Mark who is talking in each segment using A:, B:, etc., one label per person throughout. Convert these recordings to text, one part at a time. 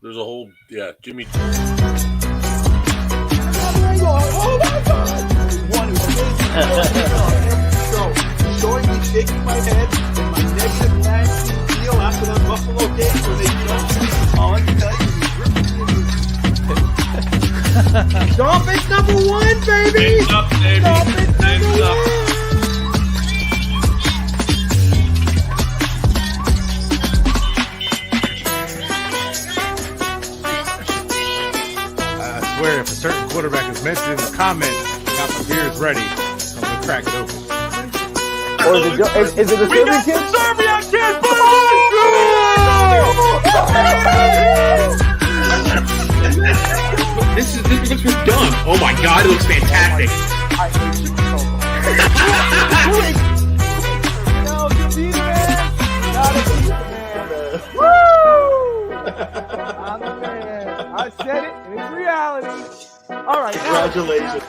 A: There's a whole Jimmy.
B: Oh my God! So showing me shaking my head in my negative 19 deal after that Buffalo game where they all I can tell you is Dolphins number 1, baby!
A: Next up, baby.
B: Dolphins number 1!
C: Where if a certain quarterback is mentioned in the comments, I got my beers ready. I'm gonna crack it open.
B: Or is it the Serbian kid?
A: Serbia kid,
D: This looks done. Oh my God, it looks fantastic.
B: I hate you so much. No, you beat man. Not a beat man. Woo! I'm the man. I said it, and it's reality. All right, congratulations.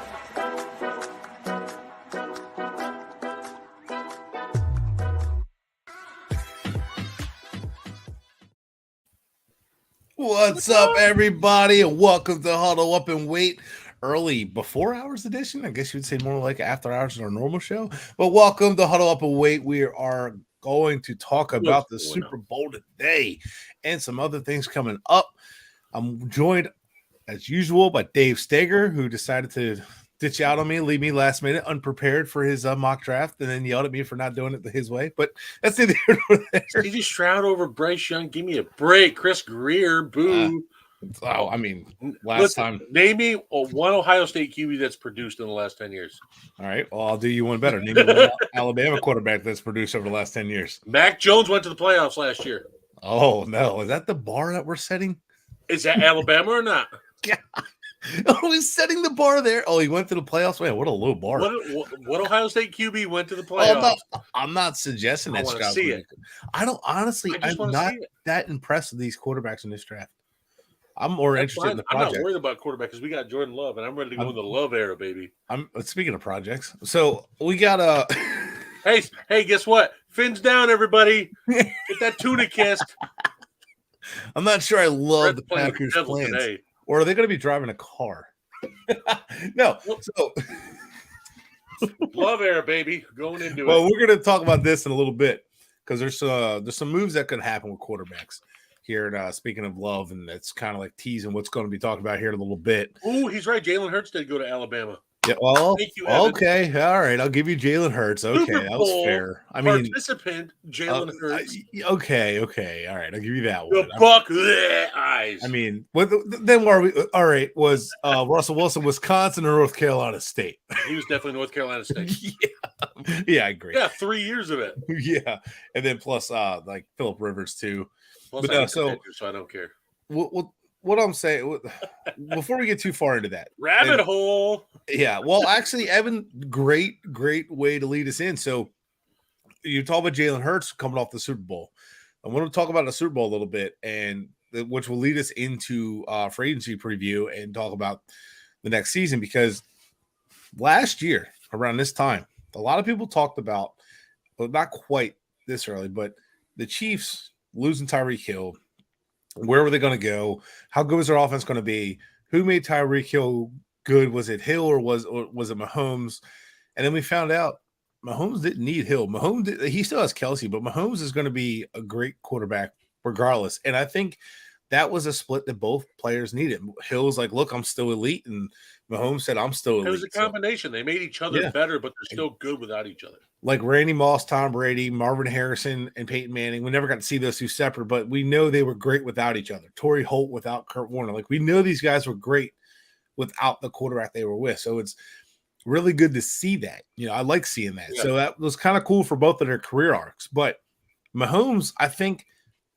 C: What's up, everybody, and welcome to Huddle Up and WAIT, early before hours edition. I guess you would say more like after hours than our normal show. But welcome to Huddle Up and WAIT. We are going to talk about the Super Bowl today and some other things coming up. I'm joined, as usual, by Dave Steger, who decided to ditch out on me, leave me last minute, unprepared for his mock draft, and then yelled at me for not doing it his way. But that's neither here nor there.
A: CJ Stroud over Bryce Young. Give me a break. Chris Greer. Boo.
C: Last time.
A: Name me one Ohio State QB that's produced in the last 10 years.
C: All right. Well, I'll do you one better. Name me one Alabama quarterback that's produced over the last 10 years.
A: Mac Jones went to the playoffs last year.
C: Oh, no. Is that the bar that we're setting?
A: Is that Alabama or not?
C: Yeah. Oh, he's setting the bar there. Oh, he went to the playoffs. Man, what a low bar.
A: What Ohio State QB went to the playoffs?
C: I'm not suggesting that.
A: I want to see it.
C: I don't honestly. I'm not that impressed with these quarterbacks in this draft. I'm more interested in the project.
A: I'm not worried about quarterback because we got Jordan Love, and I'm ready to go in the Love era, baby.
C: I'm speaking of projects. So we got a.
A: Hey, guess what? Fins down, everybody. Get that tuna kissed.
C: I'm not sure I love the Packers' plans.
A: Today.
C: Or are they going to be driving a car? No. So
A: Love era, baby. Going into it.
C: Well, we're going to talk about this in a little bit because there's some moves that could happen with quarterbacks here. And speaking of Love, and that's kind of like teasing what's going to be talked about here in a little bit.
A: Ooh, he's right. Jalen Hurts did go to Alabama.
C: Yeah, well,
A: thank you, Evan.
C: Okay, all right. I'll give you Jalen Hurts. Okay, that was fair. I mean,
A: participant Jalen Hurts.
C: Okay, all right. I'll give you that one.
A: The Buck eyes.
C: I mean, then where are we? All right, was Russell Wilson, Wisconsin or North Carolina State?
A: He was definitely North Carolina State.
C: Yeah, I agree.
A: Yeah, 3 years of it.
C: Yeah, and then plus like Phillip Rivers too.
A: Plus,
C: but
A: so I don't care.
C: What I'm saying, before we get too far into that
A: rabbit hole.
C: Yeah, well, actually, Evan, great way to lead us in. So you talk about Jalen Hurts coming off the Super Bowl. I want to talk about the Super Bowl a little bit, and which will lead us into free agency preview and talk about the next season, because last year around this time, a lot of people talked about, well, not quite this early, but the Chiefs losing Tyreek Hill. Where were they going to go? How good was their offense going to be? Who made Tyreek Hill good? Was it Hill or was it Mahomes? And then we found out Mahomes didn't need Hill. He still has Kelsey, but Mahomes is going to be a great quarterback regardless. And I think that was a split that both players needed. Hill was like, look, I'm still elite. And Mahomes said, I'm still elite.
A: It was a combination. They made each other better, but they're still good without each other.
C: Like Randy Moss, Tom Brady, Marvin Harrison, and Peyton Manning. We never got to see those two separate, but we know they were great without each other. Torrey Holt without Kurt Warner. Like, we know these guys were great without the quarterback they were with. So it's really good to see that. You know, I like seeing that. Yeah. So that was kind of cool for both of their career arcs. But Mahomes, I think,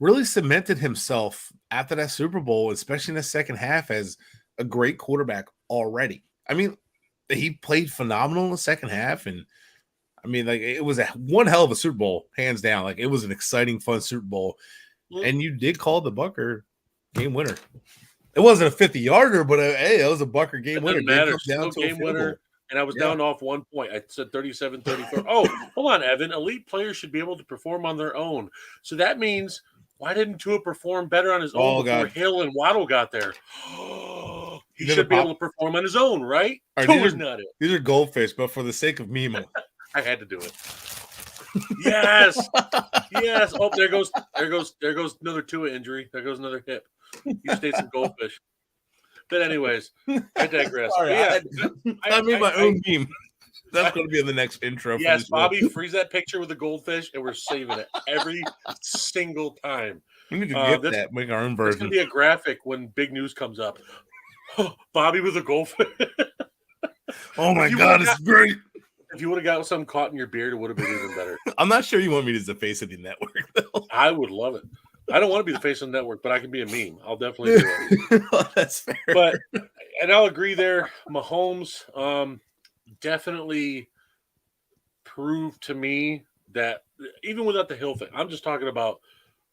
C: really cemented himself after that Super Bowl, especially in the second half, as a great quarterback already. I mean, he played phenomenal in the second half, and I mean, like, it was one hell of a Super Bowl, hands down. Like, it was an exciting, fun Super Bowl. And you did call the Bucker game winner. It wasn't a 50-yarder, but hey, it was a Bucker game winner.
A: It matters. Down to game winner. And I was down off 1 point. I said 37-34. Oh, hold on, Evan. Elite players should be able to perform on their own. So that means Why didn't Tua perform better on his own before Hill and Waddle got there? He should be able to perform on his own, right? Tua's not it.
C: These are goldfish, but for the sake of Mimo.
A: I had to do it. Yes. Yes. Oh, there goes another Tua injury. There goes another hip. You stayed some goldfish. But anyways, I digress.
C: Sorry,
A: yeah,
C: I made my own meme. That's going to be in the next intro.
A: Yes, Bobby, freeze that picture with the goldfish, and we're saving it every single time.
C: We need to get that, make our own version.
A: It's going to be a graphic when big news comes up. Bobby with a goldfish.
C: Oh my God, it's great.
A: If you would have got something caught in your beard, it would have been even better.
C: I'm not sure you want me to be the face of the network, though.
A: I would love it. I don't want to be the face of the network, but I can be a meme. I'll definitely do it.
C: Well, that's fair.
A: And I'll agree there. Mahomes definitely proved to me that even without the Hill thing, I'm just talking about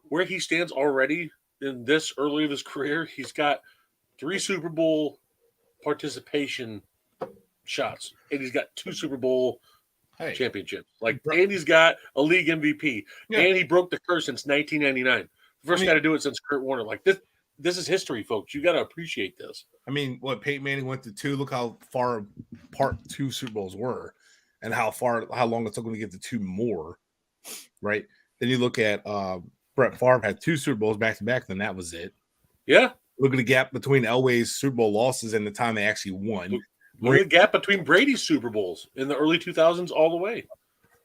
A: where he stands already in this early of his career. He's got 3 Super Bowl participation shots, and he's got 2 Super Bowl championships. And he's got a league MVP, and he broke the curse since 1999. First guy to do it since Kurt Warner. This is history, folks. You got to appreciate this.
C: I mean, what Peyton Manning went to 2. Look how far apart 2 Super Bowls were, and how long it took him to get to 2 more. Right. Then you look at Brett Favre had 2 Super Bowls back to back. Then that was it.
A: Yeah.
C: Look at the gap between Elway's Super Bowl losses and the time they actually won.
A: Look at the gap between Brady's Super Bowls in the early 2000s all the way.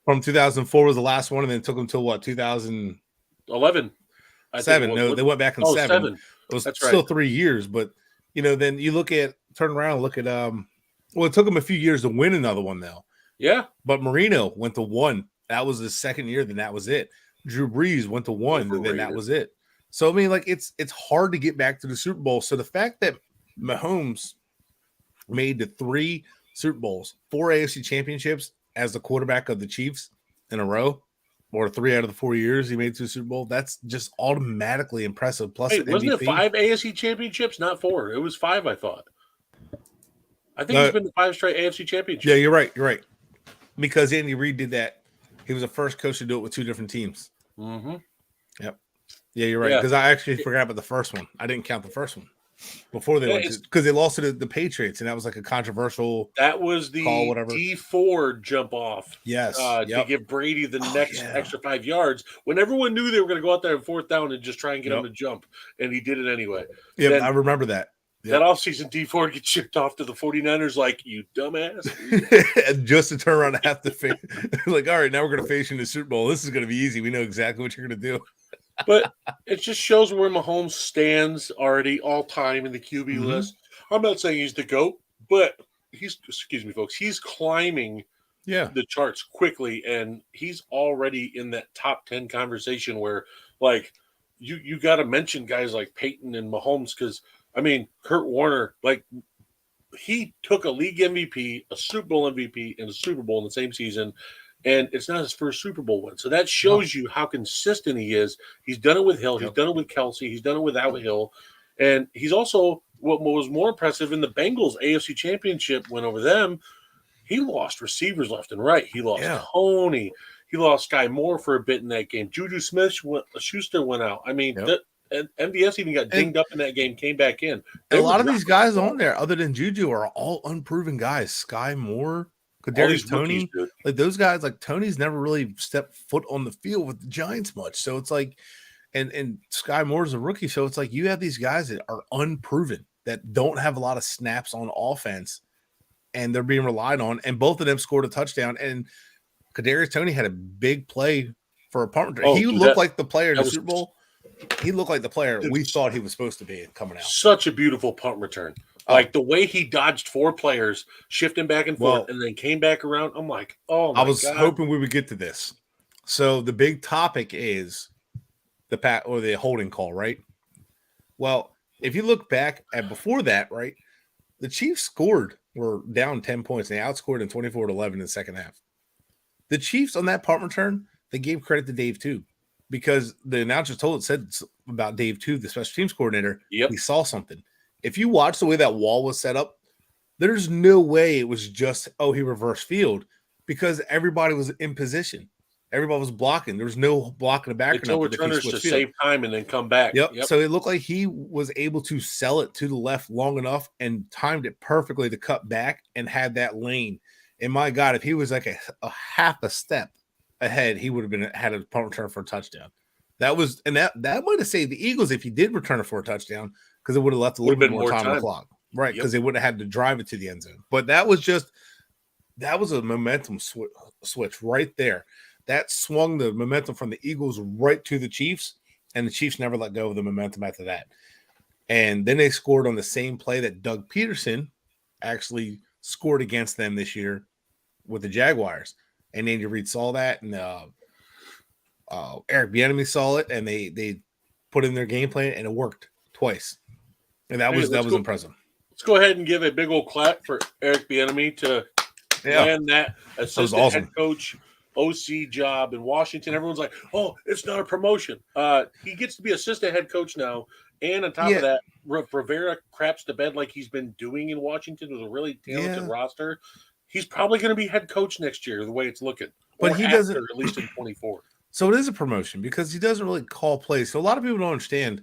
C: From 2004 was the last one, and then it took them till what, 2011? 7. No, they went back in 7. It was still 3 years, but then you turn around and look at it took him a few years to win another one though.
A: Yeah.
C: But Marino went to 1. That was his second year, then that was it. Drew Brees went to 1, and then that was it. So I mean, it's hard to get back to the Super Bowl. So the fact that Mahomes made the 3 Super Bowls, 4 AFC championships as the quarterback of the Chiefs in a row, or 3 out of the 4 years he made to the Super Bowl, that's just automatically impressive. Plus,
A: wasn't it 5 AFC championships? Not 4. It was 5, I thought. I think it's been the 5 straight AFC championships.
C: Yeah, you're right. You're right. Because Andy Reid did that. He was the first coach to do it with 2 different teams.
A: Mm-hmm.
C: Yep. Yeah, you're right. Because I actually forgot about the first one. I didn't count the first one before they went, because they lost to the Patriots, and that was like a controversial.
A: That was the
C: call, whatever.
A: D4 jump off.
C: Yes.
A: To give Brady the next extra 5 yards when everyone knew they were going to go out there on 4th down and just try and get him to jump, and he did it anyway.
C: Yeah, I remember that.
A: That offseason, D4 gets shipped off to the 49ers like, you dumbass.
C: And just to turn around and have to face, like, all right, now we're going to face you in the Super Bowl. This is going to be easy. We know exactly what you're going to do.
A: But it just shows where Mahomes stands already all time in the QB list. I'm not saying he's the GOAT, but he's climbing the charts quickly, and he's already in that top 10 conversation where, you got to mention guys like Peyton and Mahomes, because I mean, Kurt Warner, he took a league MVP, a Super Bowl MVP, and a Super Bowl in the same season, and it's not his first Super Bowl win. So that shows you how consistent he is. He's done it with Hill. He's done it with Kelsey. He's done it without Hill. And he's also, what was more impressive, in the Bengals AFC Championship win over them, he lost receivers left and right. He lost Tony. He lost Sky Moore for a bit in that game. Juju Smith-Schuster went out. I mean, and MVS even got dinged up in that game, came back in.
C: A lot of these guys on there, other than Juju, are all unproven guys. Sky Moore, Kadarius Toney, those guys. Like Tony's never really stepped foot on the field with the Giants much, so it's like, and Sky Moore's a rookie, so it's like you have these guys that are unproven, that don't have a lot of snaps on offense, and they're being relied on. And both of them scored a touchdown. And Kadarius Toney had a big play for a punt return. He looked like the player in the Super Bowl. He looked like the player we thought he was supposed to be coming out.
A: Such a beautiful punt return. Like the way he dodged 4 players, shifting back and forth, and then came back around. I'm like, oh my God. I was
C: hoping we would get to this. So the big topic is the holding call, right? Well, if you look back at before that, right, the Chiefs were down 10 points. And they outscored in 24-11 in the second half. The Chiefs on that punt return, they gave credit to Dave too, because the announcer said about Dave too, the special teams coordinator. He saw something. If you watch the way that wall was set up, there's no way it was just, he reversed field, because everybody was in position. Everybody was blocking. There was no blocking the back.
A: They tell returners to save time and then come back.
C: Yep. So it looked like he was able to sell it to the left long enough and timed it perfectly to cut back and had that lane. And my God, if he was like a half a step ahead, he would have had a punt return for a touchdown. That might have saved the Eagles if he did return it for a touchdown, because it would have left a little bit more time on the clock. Right. Because they would have had to drive it to the end zone. But that was a momentum switch right there. That swung the momentum from the Eagles right to the Chiefs, and the Chiefs never let go of the momentum after that. And then they scored on the same play that Doug Peterson actually scored against them this year with the Jaguars. And Andy Reid saw that, and Eric Bieniemy saw it, and they put in their game plan, and it worked twice. And that was impressive.
A: Let's go ahead and give a big old clap for Eric Bieniemy to land that assistant head coach OC job in Washington. Everyone's like, oh, it's not a promotion. He gets to be assistant head coach now. And on top of that, Rivera craps to bed like he's been doing in Washington with a really talented roster. He's probably going to be head coach next year, the way it's looking.
C: But he doesn't,
A: at least in 24.
C: So it is a promotion because he doesn't really call plays. So a lot of people don't understand.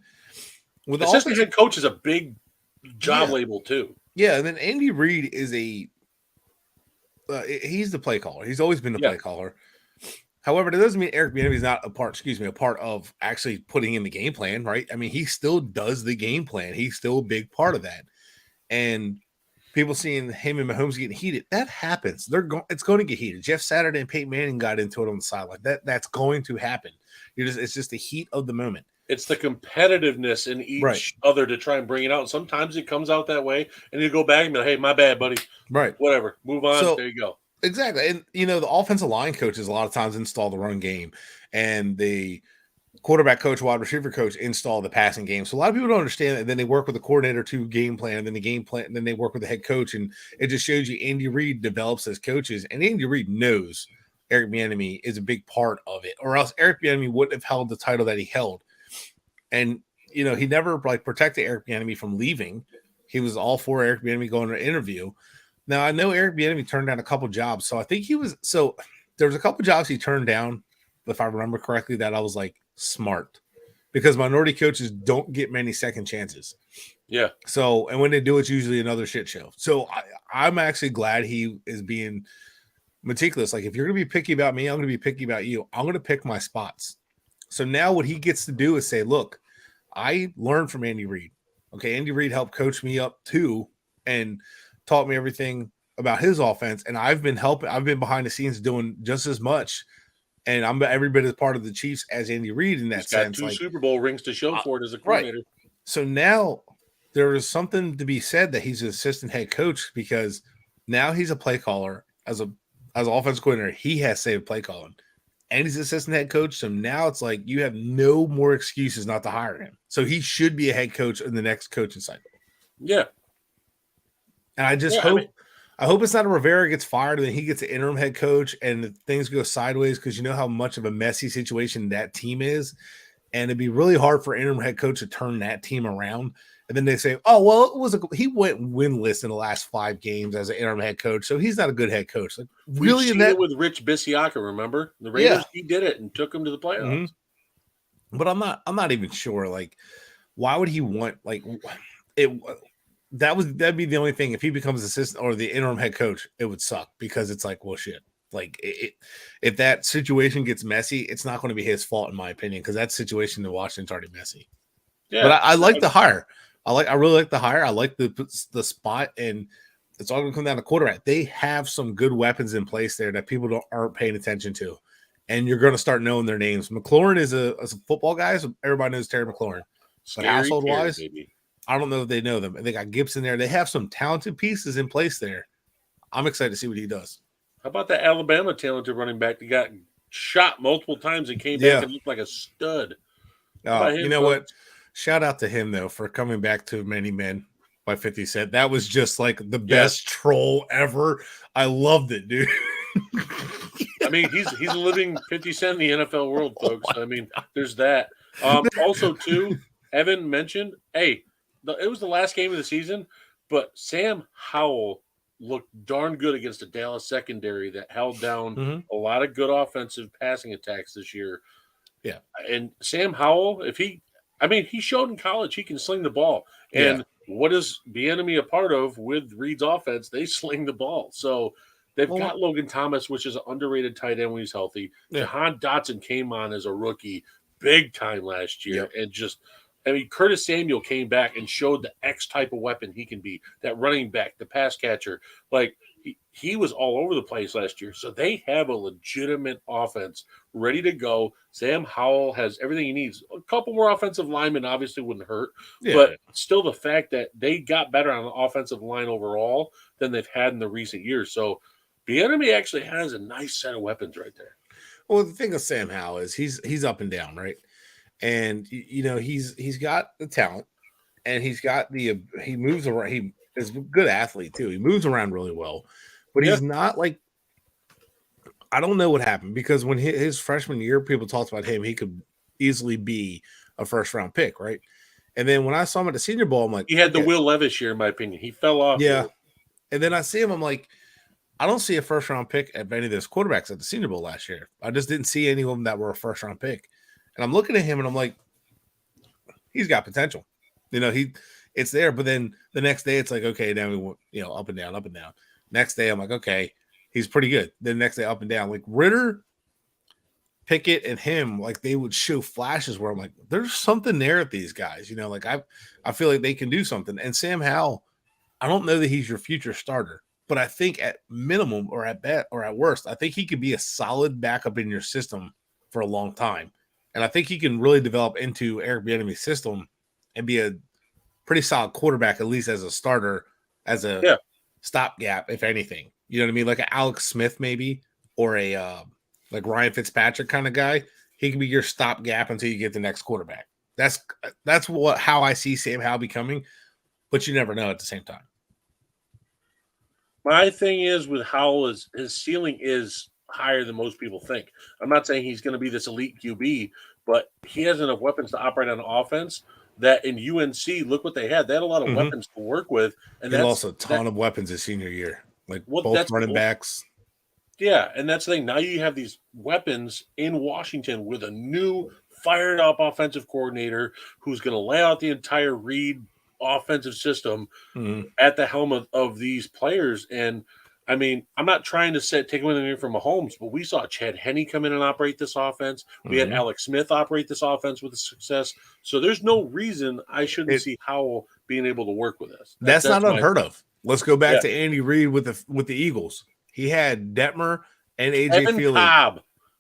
A: With assistant head coach is a big job label too.
C: Yeah, and then Andy Reid is he's the play caller. He's always been the play caller. However, that doesn't mean Eric Bieniemy is not a part of actually putting in the game plan, right? I mean, he still does the game plan. He's still a big part of that. And people seeing him and Mahomes getting heated, that happens. It's going to get heated. Jeff Saturday and Peyton Manning got into it on the sideline. That's going to happen. It's just the heat of the moment.
A: It's the competitiveness in each other to try and bring it out. And sometimes it comes out that way, and you go back and be like, hey, my bad, buddy.
C: Right.
A: Whatever. Move on. So, there you go.
C: Exactly. And, the offensive line coaches a lot of times install the run game, and the quarterback coach, wide receiver coach install the passing game. So a lot of people don't understand that. And then they work with the coordinator to game plan, and then the game plan, and then they work with the head coach. And it just shows you Andy Reid develops as coaches, and Andy Reid knows Eric Bieniemy is a big part of it, or else Eric Bieniemy wouldn't have held the title that he held. And, he never protected Eric Bieniemy from leaving. He was all for Eric Bieniemy going to an interview. Now, I know Eric Bieniemy turned down a couple jobs. So I think there was a couple jobs he turned down, if I remember correctly, that I was like, smart. Because minority coaches don't get many second chances.
A: Yeah.
C: So, and when they do, it's usually another shit show. So I'm actually glad he is being meticulous. Like, if you're going to be picky about me, I'm going to be picky about you. I'm going to pick my spots. So now what he gets to do is say, look, I learned from Andy Reid. Okay, Andy Reid helped coach me up too and taught me everything about his offense. And I've been behind the scenes doing just as much. And I'm every bit as part of the Chiefs as Andy Reid in that sense.
A: He's got 2 Super Bowl rings to show for it as a coordinator.
C: Right. So now there is something to be said that he's an assistant head coach, because now he's a play caller as an offensive coordinator. He has say play calling. And he's assistant head coach. So now it's like you have no more excuses not to hire him. So he should be a head coach in the next coaching cycle.
A: Yeah.
C: And I just hope it's not a Rivera gets fired and then he gets an interim head coach and things go sideways, because you know how much of a messy situation that team is. And it'd be really hard for interim head coach to turn that team around. And then they say, oh, well, he went winless in the last 5 games as an interim head coach, so he's not a good head coach. Like, really,
A: We've seen it with Rich Bisaccia, remember? The Raiders, he did it and took him to the playoffs.
C: Mm-hmm. But I'm not even sure. Like, why would he want it? That'd be the only thing. If he becomes assistant or the interim head coach, it would suck, because it's like, well, shit. Like, if that situation gets messy, it's not going to be his fault, in my opinion, because that situation in Washington's already messy. Yeah, but I like the hire. I really like the hire. I like the spot, and it's all going to come down to quarterback. They have some good weapons in place there that people aren't paying attention to, and you're going to start knowing their names. McLaurin is a football guy, so everybody knows Terry McLaurin. But household-wise, I don't know if they know them. And they got Gibson there. They have some talented pieces in place there. I'm excited to see what he does.
A: How about that Alabama talented running back that got shot multiple times and came back and looked like a stud?
C: You know what? Shout out to him, though, for coming back to Many Men by 50 Cent. That was just like the best troll ever. I loved it, dude.
A: I mean, he's a living 50 Cent in the NFL world, folks. I mean, there's that. Also, too, Evan mentioned, it was the last game of the season, but Sam Howell looked darn good against a Dallas secondary that held down
C: Mhm.
A: a lot of good offensive passing attacks this year.
C: Yeah.
A: And Sam Howell, he showed in college he can sling the ball.
C: Yeah.
A: And what is Bieniemy a part of with Reed's offense? They sling the ball. So they've got Logan Thomas, which is an underrated tight end when he's healthy.
C: Yeah.
A: Jahan Dotson came on as a rookie big time last year.
C: Yep.
A: And Curtis Samuel came back and showed the X type of weapon he can be, that running back, the pass catcher. Like, he was all over the place last year. So they have a legitimate offense ready to go. Sam Howell has everything he needs. A couple more offensive linemen obviously wouldn't hurt.
C: Yeah.
A: But still, the fact that they got better on the offensive line overall than they've had in the recent years. So Bieniemy actually has a nice set of weapons right there.
C: Well, the thing with Sam Howell is he's up and down, right? And he's got the talent, and he moves around. He is a good athlete too. He moves around really well, but he's not like, I don't know what happened, because when his freshman year, people talked about him. He could easily be a first round pick, right? And then when I saw him at the Senior Bowl, I'm like,
A: he had the Will Levis year, in my opinion. He fell off.
C: Yeah, and then I see him, I'm like, I don't see a first round pick at any of those quarterbacks at the Senior Bowl last year. I just didn't see any of them that were a first round pick. And I'm looking at him and I'm like, he's got potential. It's there. But then the next day it's like, okay, now we went, up and down, up and down. Next day I'm like, okay, he's pretty good. Then the next day up and down. Like Ritter, Pickett, and him, like they would show flashes where I'm like, there's something there at these guys. Like I feel like they can do something. And Sam Howell, I don't know that he's your future starter, but I think at minimum or at best or at worst, I think he could be a solid backup in your system for a long time. And I think he can really develop into Eric Bieniemy's system and be a pretty solid quarterback, at least as a starter, as a stopgap, if anything. You know what I mean? Like an Alex Smith maybe, or a like Ryan Fitzpatrick kind of guy. He can be your stopgap until you get the next quarterback. That's how I see Sam Howell becoming, but you never know at the same time.
A: My thing is with Howell is his ceiling is higher than most people think. I'm not saying he's going to be this elite QB, but he has enough weapons to operate on offense that in UNC, look what they had. They had a lot of weapons to work with. And
C: they lost a ton of weapons his senior year, like both running backs.
A: Yeah, and that's the thing. Now you have these weapons in Washington with a new fired up offensive coordinator who's going to lay out the entire Reed offensive system at the helm of these players. And I mean, I'm not trying to take anything from Mahomes, but we saw Chad Henne come in and operate this offense. We had Alex Smith operate this offense with success. So there's no reason I shouldn't see Howell being able to work with us.
C: That's not unheard of. Let's go back to Andy Reid with the Eagles. He had Detmer and AJ Feely.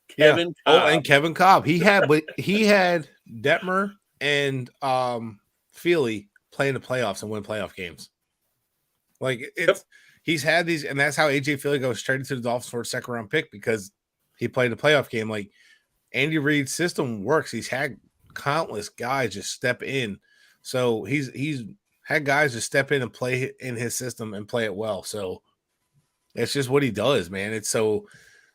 A: Kevin Cobb.
C: Oh, and Kevin Cobb. He had Detmer and Feely play in the playoffs and win playoff games. Like he's had these, and that's how AJ Feely goes traded to the Dolphins for a second round pick, because he played a playoff game. Like Andy Reid's system works. He's had countless guys just step in. So he's had guys just step in and play in his system and play it well. So it's just what he does, man. It's so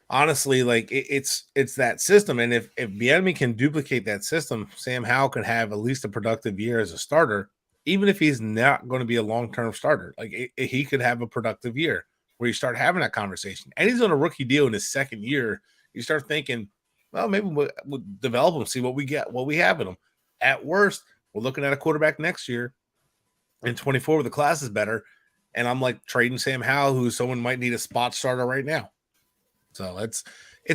C: honestly, like it's that system. And if Bieniemy can duplicate that system, Sam Howell can have at least a productive year as a starter, even if he's not going to be a long-term starter. Like he could have a productive year where you start having that conversation. And he's on a rookie deal in his second year. You start thinking, well, maybe we'll develop him, see what we have in him. At worst, we're looking at a quarterback next year in 24 where the class is better. And I'm like trading Sam Howell, who someone might need a spot starter right now. So it's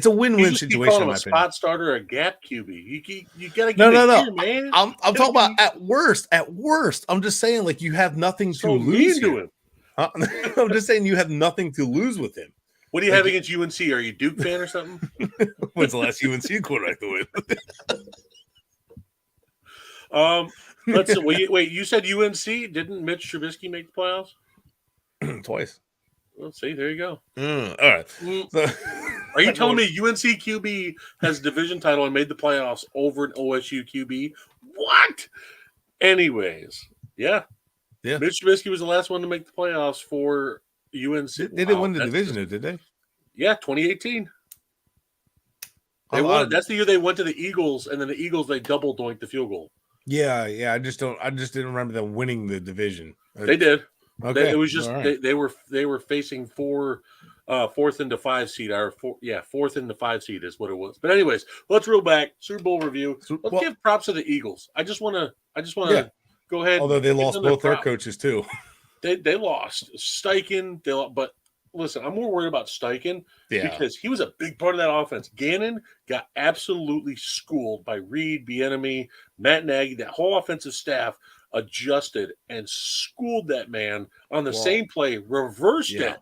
C: a win-win situation.
A: Him a spot starter, a gap QB. You gotta give
C: no.
A: Man.
C: I'm talking about at worst. At worst, I'm just saying, like, you have nothing to lose to him. I'm just saying you have nothing to lose with him.
A: What do you have against UNC? Are you a Duke fan or something?
C: When's the last UNC quarterback to win?
A: Let's see. Wait. You said UNC? Didn't Mitch Trubisky make the playoffs?
C: Twice.
A: Let's see. There you go.
C: All right. So,
A: are you telling me UNC QB has division title and made the playoffs over an OSU QB? What? Anyways, yeah. Mitch Trubisky was the last one to make the playoffs for UNC.
C: They didn't win the division, did they?
A: Yeah, 2018. They won. That's the year they went to the Eagles, and then the Eagles they double doinked the field goal.
C: Yeah. I just didn't remember them winning the division.
A: They did.
C: Okay,
A: It was just
C: right.
A: they were facing fourth into 5 seed, or fourth into 5 seed is what it was. But anyways, let's reel back Super Bowl review. Let's give props to the Eagles. I just want to go ahead.
C: Although they lost both their coaches too.
A: They lost Steichen. But listen, I'm more worried about Steichen because he was a big part of that offense. Gannon got absolutely schooled by Reed, Bieniemy, Matt Nagy. That whole offensive staff adjusted and schooled that man on the same play, reversed it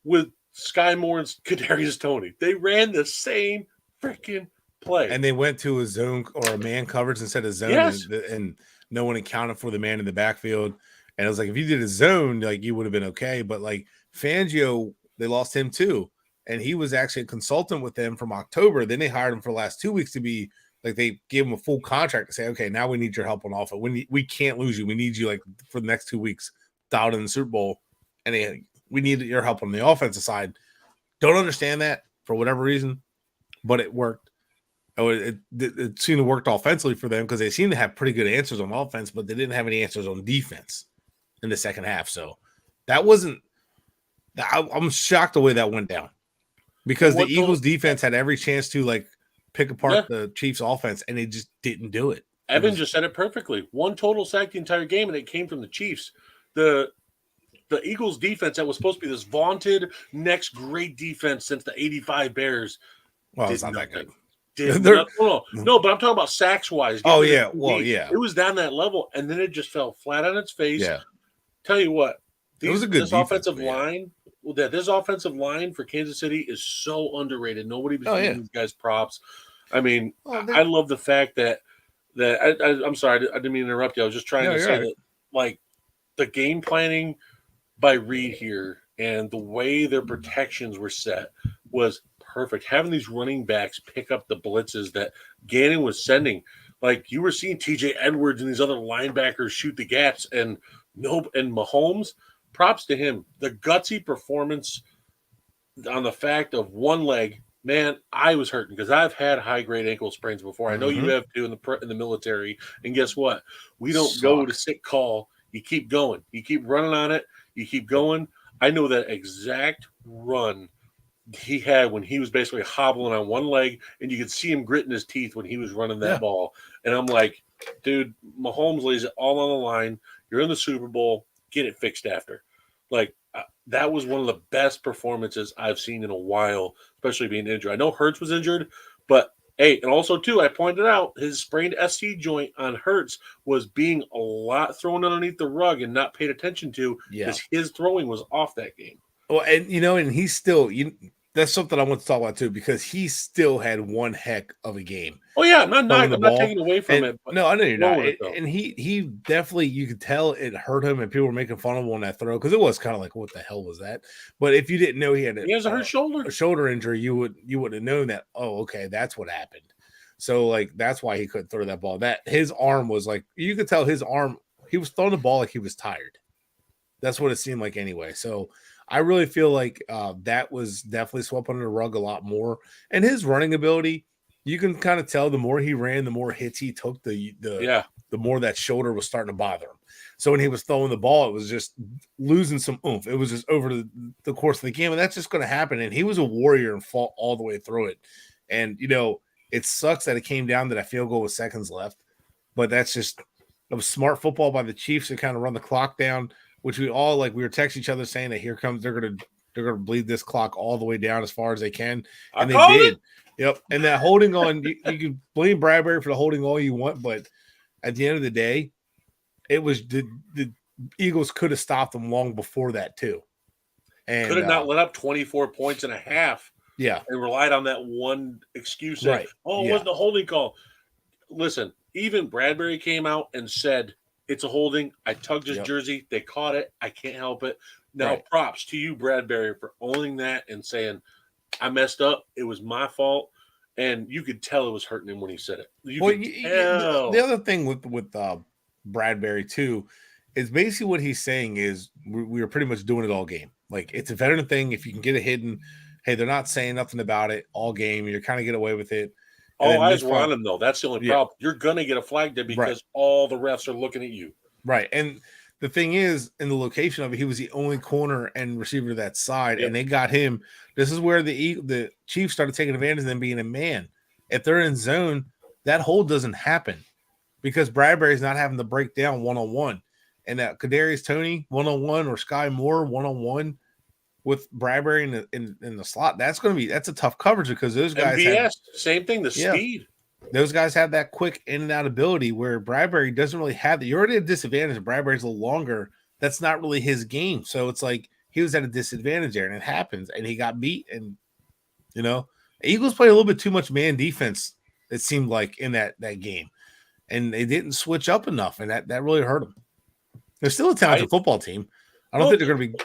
A: with Sky Moore and Kadarius Toney. They ran the same freaking play.
C: And they went to a zone or a man coverage instead of zone, and no one accounted for the man in the backfield. And it was like, if you did a zone, like you would have been okay. But like Fangio, they lost him too. And he was actually a consultant with them from October. Then they hired him for the last 2 weeks to be like, they gave him a full contract to say, okay, now we need your help on offense. We can't lose you. We need you like for the next 2 weeks dialed in the Super Bowl. And we need your help on the offensive side. Don't understand that for whatever reason, but it worked. Oh, it seemed to work offensively for them because they seemed to have pretty good answers on offense, but they didn't have any answers on defense in the second half. So that wasn't – I'm shocked the way that went down because the Eagles defense had every chance to, like, pick apart the Chiefs offense, and they just didn't do it.
A: Evan just said it perfectly. One total sack the entire game, and it came from the Chiefs. The Eagles defense that was supposed to be this vaunted next great defense since the 85 Bears.
C: Well, it's not that good.
A: No, but I'm talking about sacks wise.
C: Oh, yeah. Well, yeah.
A: It was down that level, and then it just fell flat on its face.
C: Yeah.
A: Tell you what,
C: it was a good
A: offensive line. This offensive line for Kansas City is so underrated. Nobody was giving these guys props. I mean, I love the fact that I'm sorry, I didn't mean to interrupt you. I was just trying to say that, like, the game planning by Reed here and the way their protections were set was perfect. Having these running backs pick up the blitzes that Gannon was sending, like you were seeing TJ Edwards and these other linebackers shoot the gaps, and Mahomes, props to him. The gutsy performance on the fact of one leg, man, I was hurting because I've had high-grade ankle sprains before. I know you have too in the military, and guess what? We don't go to sick call. You keep going. You keep running on it. You keep going. I know that exact run he had when he was basically hobbling on one leg, and you could see him gritting his teeth when he was running that ball. And I'm like, dude, Mahomes lays it all on the line. You're in the Super Bowl. Get it fixed after. Like, that was one of the best performances I've seen in a while, especially being injured. I know Hurts was injured, but hey, and also too, I pointed out his sprained SC joint on Hurts was being a lot thrown underneath the rug and not paid attention to because his throwing was off that game.
C: Well, and and he's still that's something I want to talk about too, because he still had one heck of a game.
A: Oh yeah, I'm not taking away from it.
C: No, I know you're not. And he definitely, you could tell it hurt him, and people were making fun of him on that throw because it was kind of like, what the hell was that? But if you didn't know he has a hurt shoulder, injury, you would have known that. Oh, okay, that's what happened. So like that's why he couldn't throw that ball. That his arm was like, you could tell his arm. He was throwing the ball like he was tired. That's what it seemed like anyway. So I really feel like that was definitely swept under the rug a lot more. And his running ability, you can kind of tell the more he ran, the more hits he took, the more that shoulder was starting to bother him. So when he was throwing the ball, it was just losing some oomph. It was just over the course of the game, and that's just going to happen. And he was a warrior and fought all the way through it. And, it sucks that it came down to that field goal with seconds left, but that's just – it was smart football by the Chiefs to kind of run the clock down, which we all we were texting each other saying that here comes they're gonna bleed this clock all the way down as far as they can, and they did. Yep, and that holding on, you can blame Bradbury for the holding all you want, but at the end of the day, it was the Eagles could have stopped them long before that too, and
A: could have not let up 24 points and a half.
C: Yeah,
A: and relied on that one excuse. Right? It wasn't a holding call. Listen, even Bradbury came out and said, it's a holding. I tugged his jersey. They caught it. I can't help it. Now, props to you, Bradbury, for owning that and saying, I messed up. It was my fault. And you could tell it was hurting him when he said it.
C: The other thing with Bradbury, too, is basically what he's saying is we were pretty much doing it all game. Like, it's a veteran thing. If you can get a hidden, hey, they're not saying nothing about it all game. You're kind of get away with it.
A: All eyes were on him, though. That's the only problem. You're going to get a flag there because all the refs are looking at you.
C: Right. And the thing is, in the location of it, he was the only corner and receiver to that side, and they got him. This is where the Chiefs started taking advantage of them being a man. If they're in zone, that hold doesn't happen because Bradbury's not having to break down one-on-one. And that Kadarius Toney one-on-one or Sky Moore one-on-one with Bradbury in the slot, that's a tough coverage because those guys
A: MVS, same thing, the speed.
C: Those guys have that quick in and out ability where Bradbury doesn't really have that. You're already at a disadvantage. Bradbury's a little longer. That's not really his game. So it's like he was at a disadvantage there, and it happens. And he got beat. And Eagles played a little bit too much man defense, it seemed like, in that game. And they didn't switch up enough, and that really hurt them. They're still a talented football team. I don't think they're going to be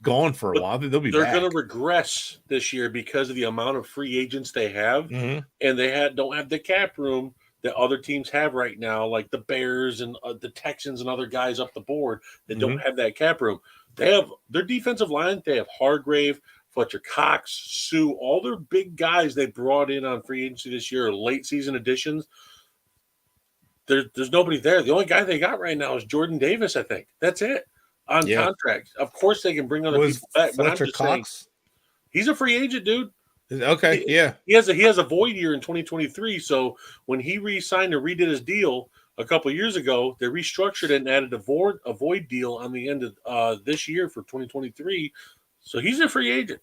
C: gone for a while. They'll be back.
A: They're going to regress this year because of the amount of free agents they have, and they don't have the cap room that other teams have right now, like the Bears and the Texans and other guys up the board that don't have that cap room. They have their defensive line. They have Hargrave, Fletcher Cox, Sue, all their big guys they brought in on free agency this year, late season additions. There's nobody there. The only guy they got right now is Jordan Davis, I think. That's it. On contract. Of course they can bring other people back, but I'm just saying he's a free agent, dude.
C: Okay,
A: He has a void year in 2023. So when he re-signed or redid his deal a couple of years ago, they restructured it and added a void deal on the end of this year for 2023. So he's a free agent.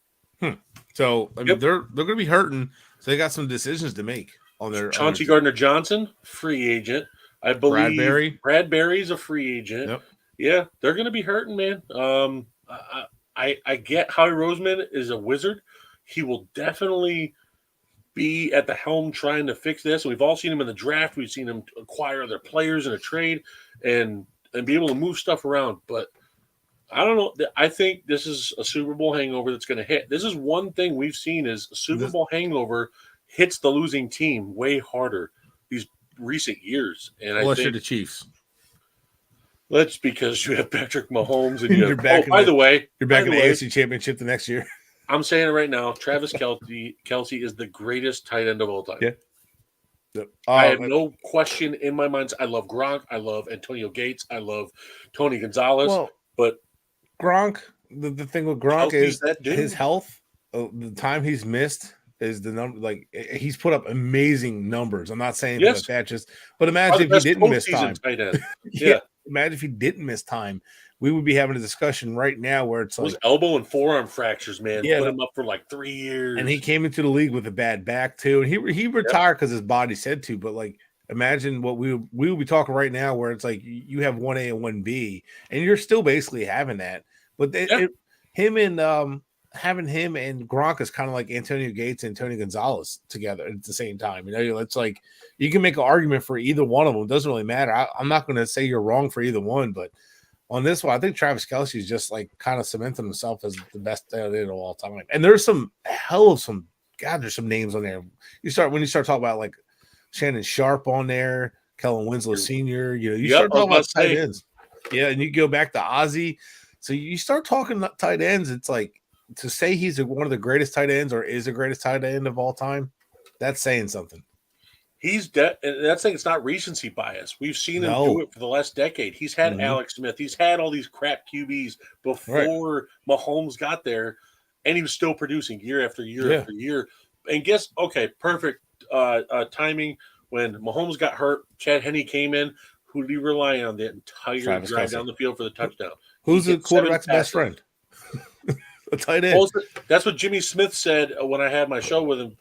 C: So I mean, they're going to be hurting. So they got some decisions to make on their.
A: Chauncey Gardner-Johnson, free agent. I believe Bradbury's a free agent.
C: Yep.
A: Yeah, they're going to be hurting, man. I get Howie Roseman is a wizard. He will definitely be at the helm trying to fix this. We've all seen him in the draft. We've seen him acquire other players in a trade and be able to move stuff around. But I don't know. I think this is a Super Bowl hangover that's going to hit. This is one thing we've seen is a Super Bowl hangover hits the losing team way harder these recent years. And
C: unless you're the Chiefs.
A: That's because you have Patrick Mahomes and you're back. By the way,
C: you're back in the AFC Championship the next year.
A: I'm saying it right now. Travis Kelce is the greatest tight end of all time.
C: Yeah. Yep.
A: I have no question in my mind. I love Gronk. I love Antonio Gates. I love Tony Gonzalez. But
C: Gronk, the thing with Gronk is his health. The time he's missed is the number. Like he's put up amazing numbers. I'm not saying that just, but imagine if he didn't miss time.
A: Tight end.
C: Yeah. Imagine if he didn't miss time. We would be having a discussion right now where it's
A: like elbow and forearm fractures, man. Put him up for like 3 years.
C: And he came into the league with a bad back too. And he retired because his body said to, but like imagine what we would be talking right now where it's like you have 1A and 1B and you're still basically having that. But having him and Gronk is kind of like Antonio Gates and Tony Gonzalez together at the same time. It's like you can make an argument for either one of them. It doesn't really matter. I'm not going to say you're wrong for either one, but on this one, I think Travis Kelce is just like kind of cementing himself as the best tight end of all time. And there's there's some names on there. When you start talking about like Shannon Sharp on there, Kellen Winslow Sr., you start talking about tight ends. Yeah, and you go back to Ozzie. So you start talking tight ends, it's like to say he's one of the greatest tight ends or is the greatest tight end of all time, that's saying something.
A: He's and that's like it's not recency bias. We've seen him do it for the last decade. He's had Alex Smith. He's had all these crap QBs before Mahomes got there, and he was still producing year after year after year. And perfect timing when Mahomes got hurt. Chad Henne came in. Who did he rely on the entire drive down the field for the touchdown?
C: Who's the quarterback's best friend? A tight end.
A: That's what Jimmy Smith said when I had my show with him.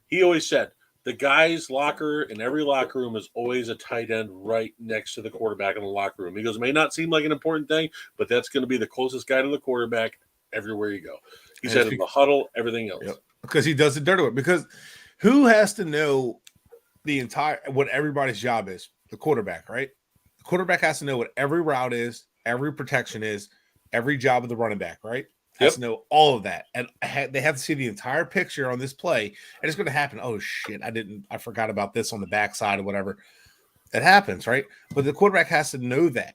A: He always said, the guy's locker in every locker room is always a tight end right next to the quarterback in the locker room. He goes, it may not seem like an important thing, but that's going to be the closest guy to the quarterback everywhere you go. He said in the huddle, everything else. Yep.
C: Because he does the dirty work. Because who has to know what everybody's job is? The quarterback, right? The quarterback has to know what every route is, every protection is, every job of the running back, right? Has to know all of that, and they have to see the entire picture on this play, and it's going to happen. Oh shit, I forgot about this on the backside or whatever. That happens, right? But the quarterback has to know that.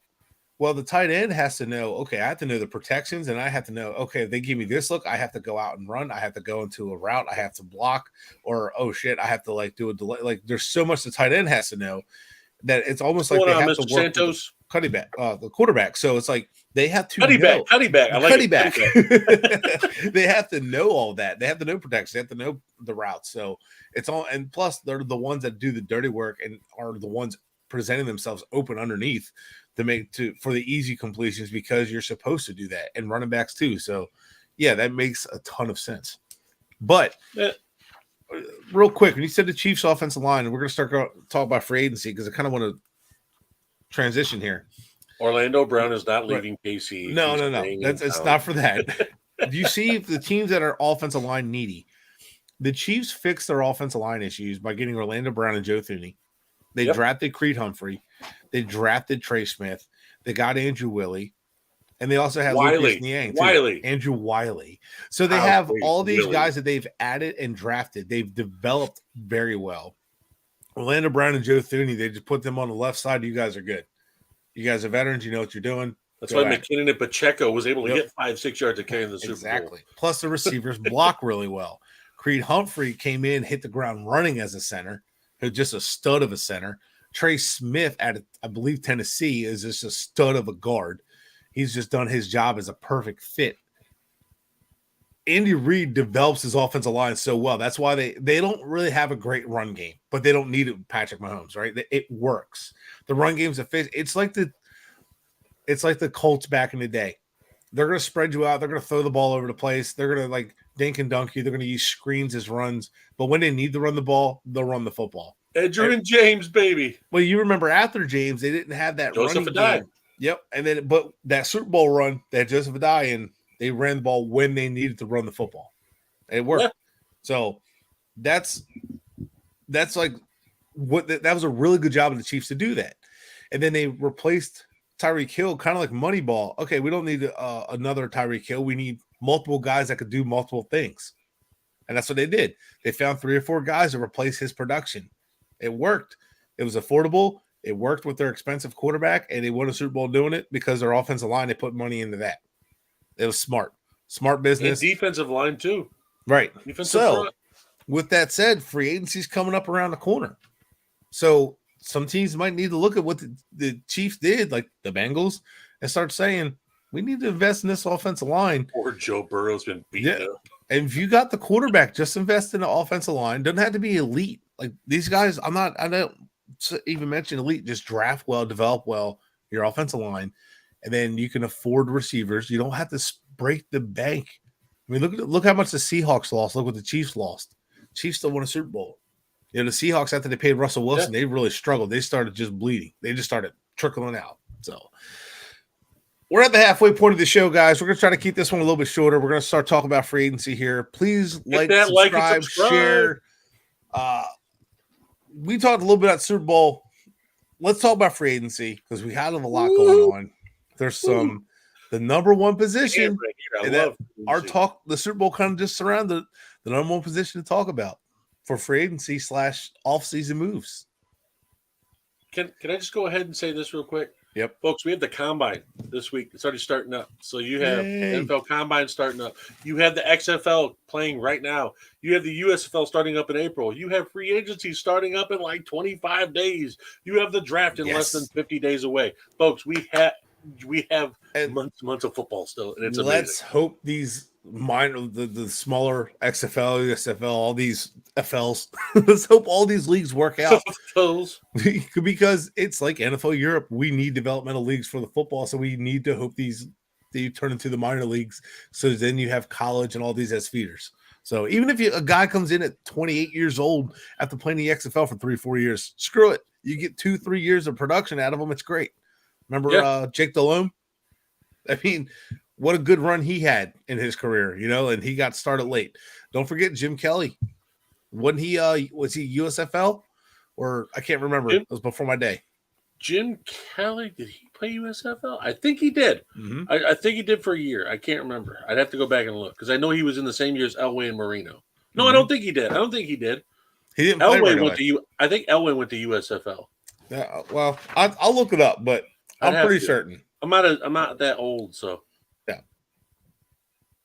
C: Well, the tight end has to know. Okay, I have to know the protections, and I have to know. Okay, if they give me this look, I have to go out and run. I have to go into a route. I have to block, or oh shit, I have to like do a delay. Like there's so much the tight end has to know, that it's almost like
A: What's
C: they
A: going on,
C: have to
A: Mr.
C: work
A: Santos?
C: the quarterback. So it's like they have to
A: Cuddy
C: know.
A: back. I like
C: Cuddy
A: it.
C: back.
A: Cuddy
C: They have to know all that. They have to know protection. They have to know the routes. So it's all, and plus they're the ones that do the dirty work and are the ones presenting themselves open underneath for the easy completions, because you're supposed to do that, and running backs too. So yeah, that makes a ton of sense. But real quick, when you said the Chiefs offensive line, and we're going to start talk about free agency, because I kind of want to transition here.
A: Orlando Brown is not leaving KC.
C: No. It's not for that. Do you see the teams that are offensive line needy? The Chiefs fixed their offensive line issues by getting Orlando Brown and Joe Thuney. They drafted Creed Humphrey. They drafted Trey Smith. They got Andrew Willie. And they also had Lucas Niang, too. Andrew Wiley. So they have all these guys that they've added and drafted. They've developed very well. Orlando Brown and Joe Thuney, they just put them on the left side. You guys are good. You guys are veterans. You know what you're doing.
A: That's why McKinnon and Pacheco was able to get 5-6 yards to carry in the Super Bowl.
C: Exactly. Plus the receivers block really well. Creed Humphrey came in, hit the ground running as a center, who's just a stud of a center. Trey Smith at, I believe, Tennessee is just a stud of a guard. He's just done his job as a perfect fit. Andy Reid develops his offensive line so well. That's why they don't really have a great run game, but they don't need it with Patrick Mahomes, right? It works. The run game's a fit. It's like the Colts back in the day. They're going to spread you out. They're going to throw the ball over the place. They're going to like dink and dunk you. They're going to use screens as runs. But when they need to run the ball, they'll run the football.
A: Edgerrin James, baby.
C: Well, you remember after James, they didn't have that
A: Joseph
C: running
A: Adai.
C: game. Yep. And then, but that Super Bowl run that Joseph Adai, and they ran the ball when they needed to run the football. It worked. Yeah. So that's like that was a really good job of the Chiefs to do that. And then they replaced Tyreek Hill, kind of like Moneyball. Okay, we don't need another Tyreek Hill. We need multiple guys that could do multiple things. And that's what they did. They found 3 or 4 guys to replace his production. It worked. It was affordable. It worked with their expensive quarterback, and they won a Super Bowl doing it because their offensive line, they put money into that. It was smart business.
A: And defensive line too.
C: Right.
A: Defensive front.
C: With that said, free agency's coming up around the corner. So some teams might need to look at what the Chiefs did, like the Bengals, and start saying, we need to invest in this offensive line.
A: Or Joe Burrow's been beaten up.
C: And if you got the quarterback, just invest in the offensive line. Doesn't have to be elite. Like these guys, I don't even mention elite. Just draft well, develop well your offensive line, and then you can afford receivers. You don't have to break the bank. I mean, look how much the Seahawks lost. Look what the Chiefs lost. Chiefs still won a Super Bowl. You know, the Seahawks, after they paid Russell Wilson, they really struggled. They started just bleeding. They just started trickling out. So we're at the halfway point of the show, guys. We're going to try to keep this one a little bit shorter. We're going to start talking about free agency here. Please subscribe, share. We talked a little bit about Super Bowl. Let's talk about free agency because we have a lot going on. There's the number one position. And the Super Bowl kind of just surrounded the number one position to talk about for free agency / off-season moves.
A: Can I just go ahead and say this real quick?
C: Yep.
A: Folks, we have the Combine this week. It's already starting up. So you have NFL Combine starting up. You have the XFL playing right now. You have the USFL starting up in April. You have free agency starting up in like 25 days. You have the draft in less than 50 days away. Folks, we have months of football still, and it's amazing.
C: Let's hope these the smaller XFL, USFL, all these FLs. Let's hope all these leagues work out. Because it's like NFL Europe. We need developmental leagues for the football, so we need to hope they turn into the minor leagues. So then you have college and all these as feeders. So even if a guy comes in at 28 years old after playing the XFL for 3-4 years, screw it. You get 2-3 years of production out of them. It's great. Remember Jake Delhomme? I mean, what a good run he had in his career, and he got started late. Don't forget Jim Kelly. Wasn't he was he USFL? Or I can't remember. It was before my day.
A: Jim Kelly, did he play USFL? I think he did. Mm-hmm. I think he did for a year. I can't remember. I'd have to go back and look because I know he was in the same year as Elway and Marino. No, I don't think he did. He didn't. Elway went to I think Elway went to USFL.
C: Yeah, well, I'll look it up, but I'm pretty certain.
A: I'm not that old, so
C: yeah.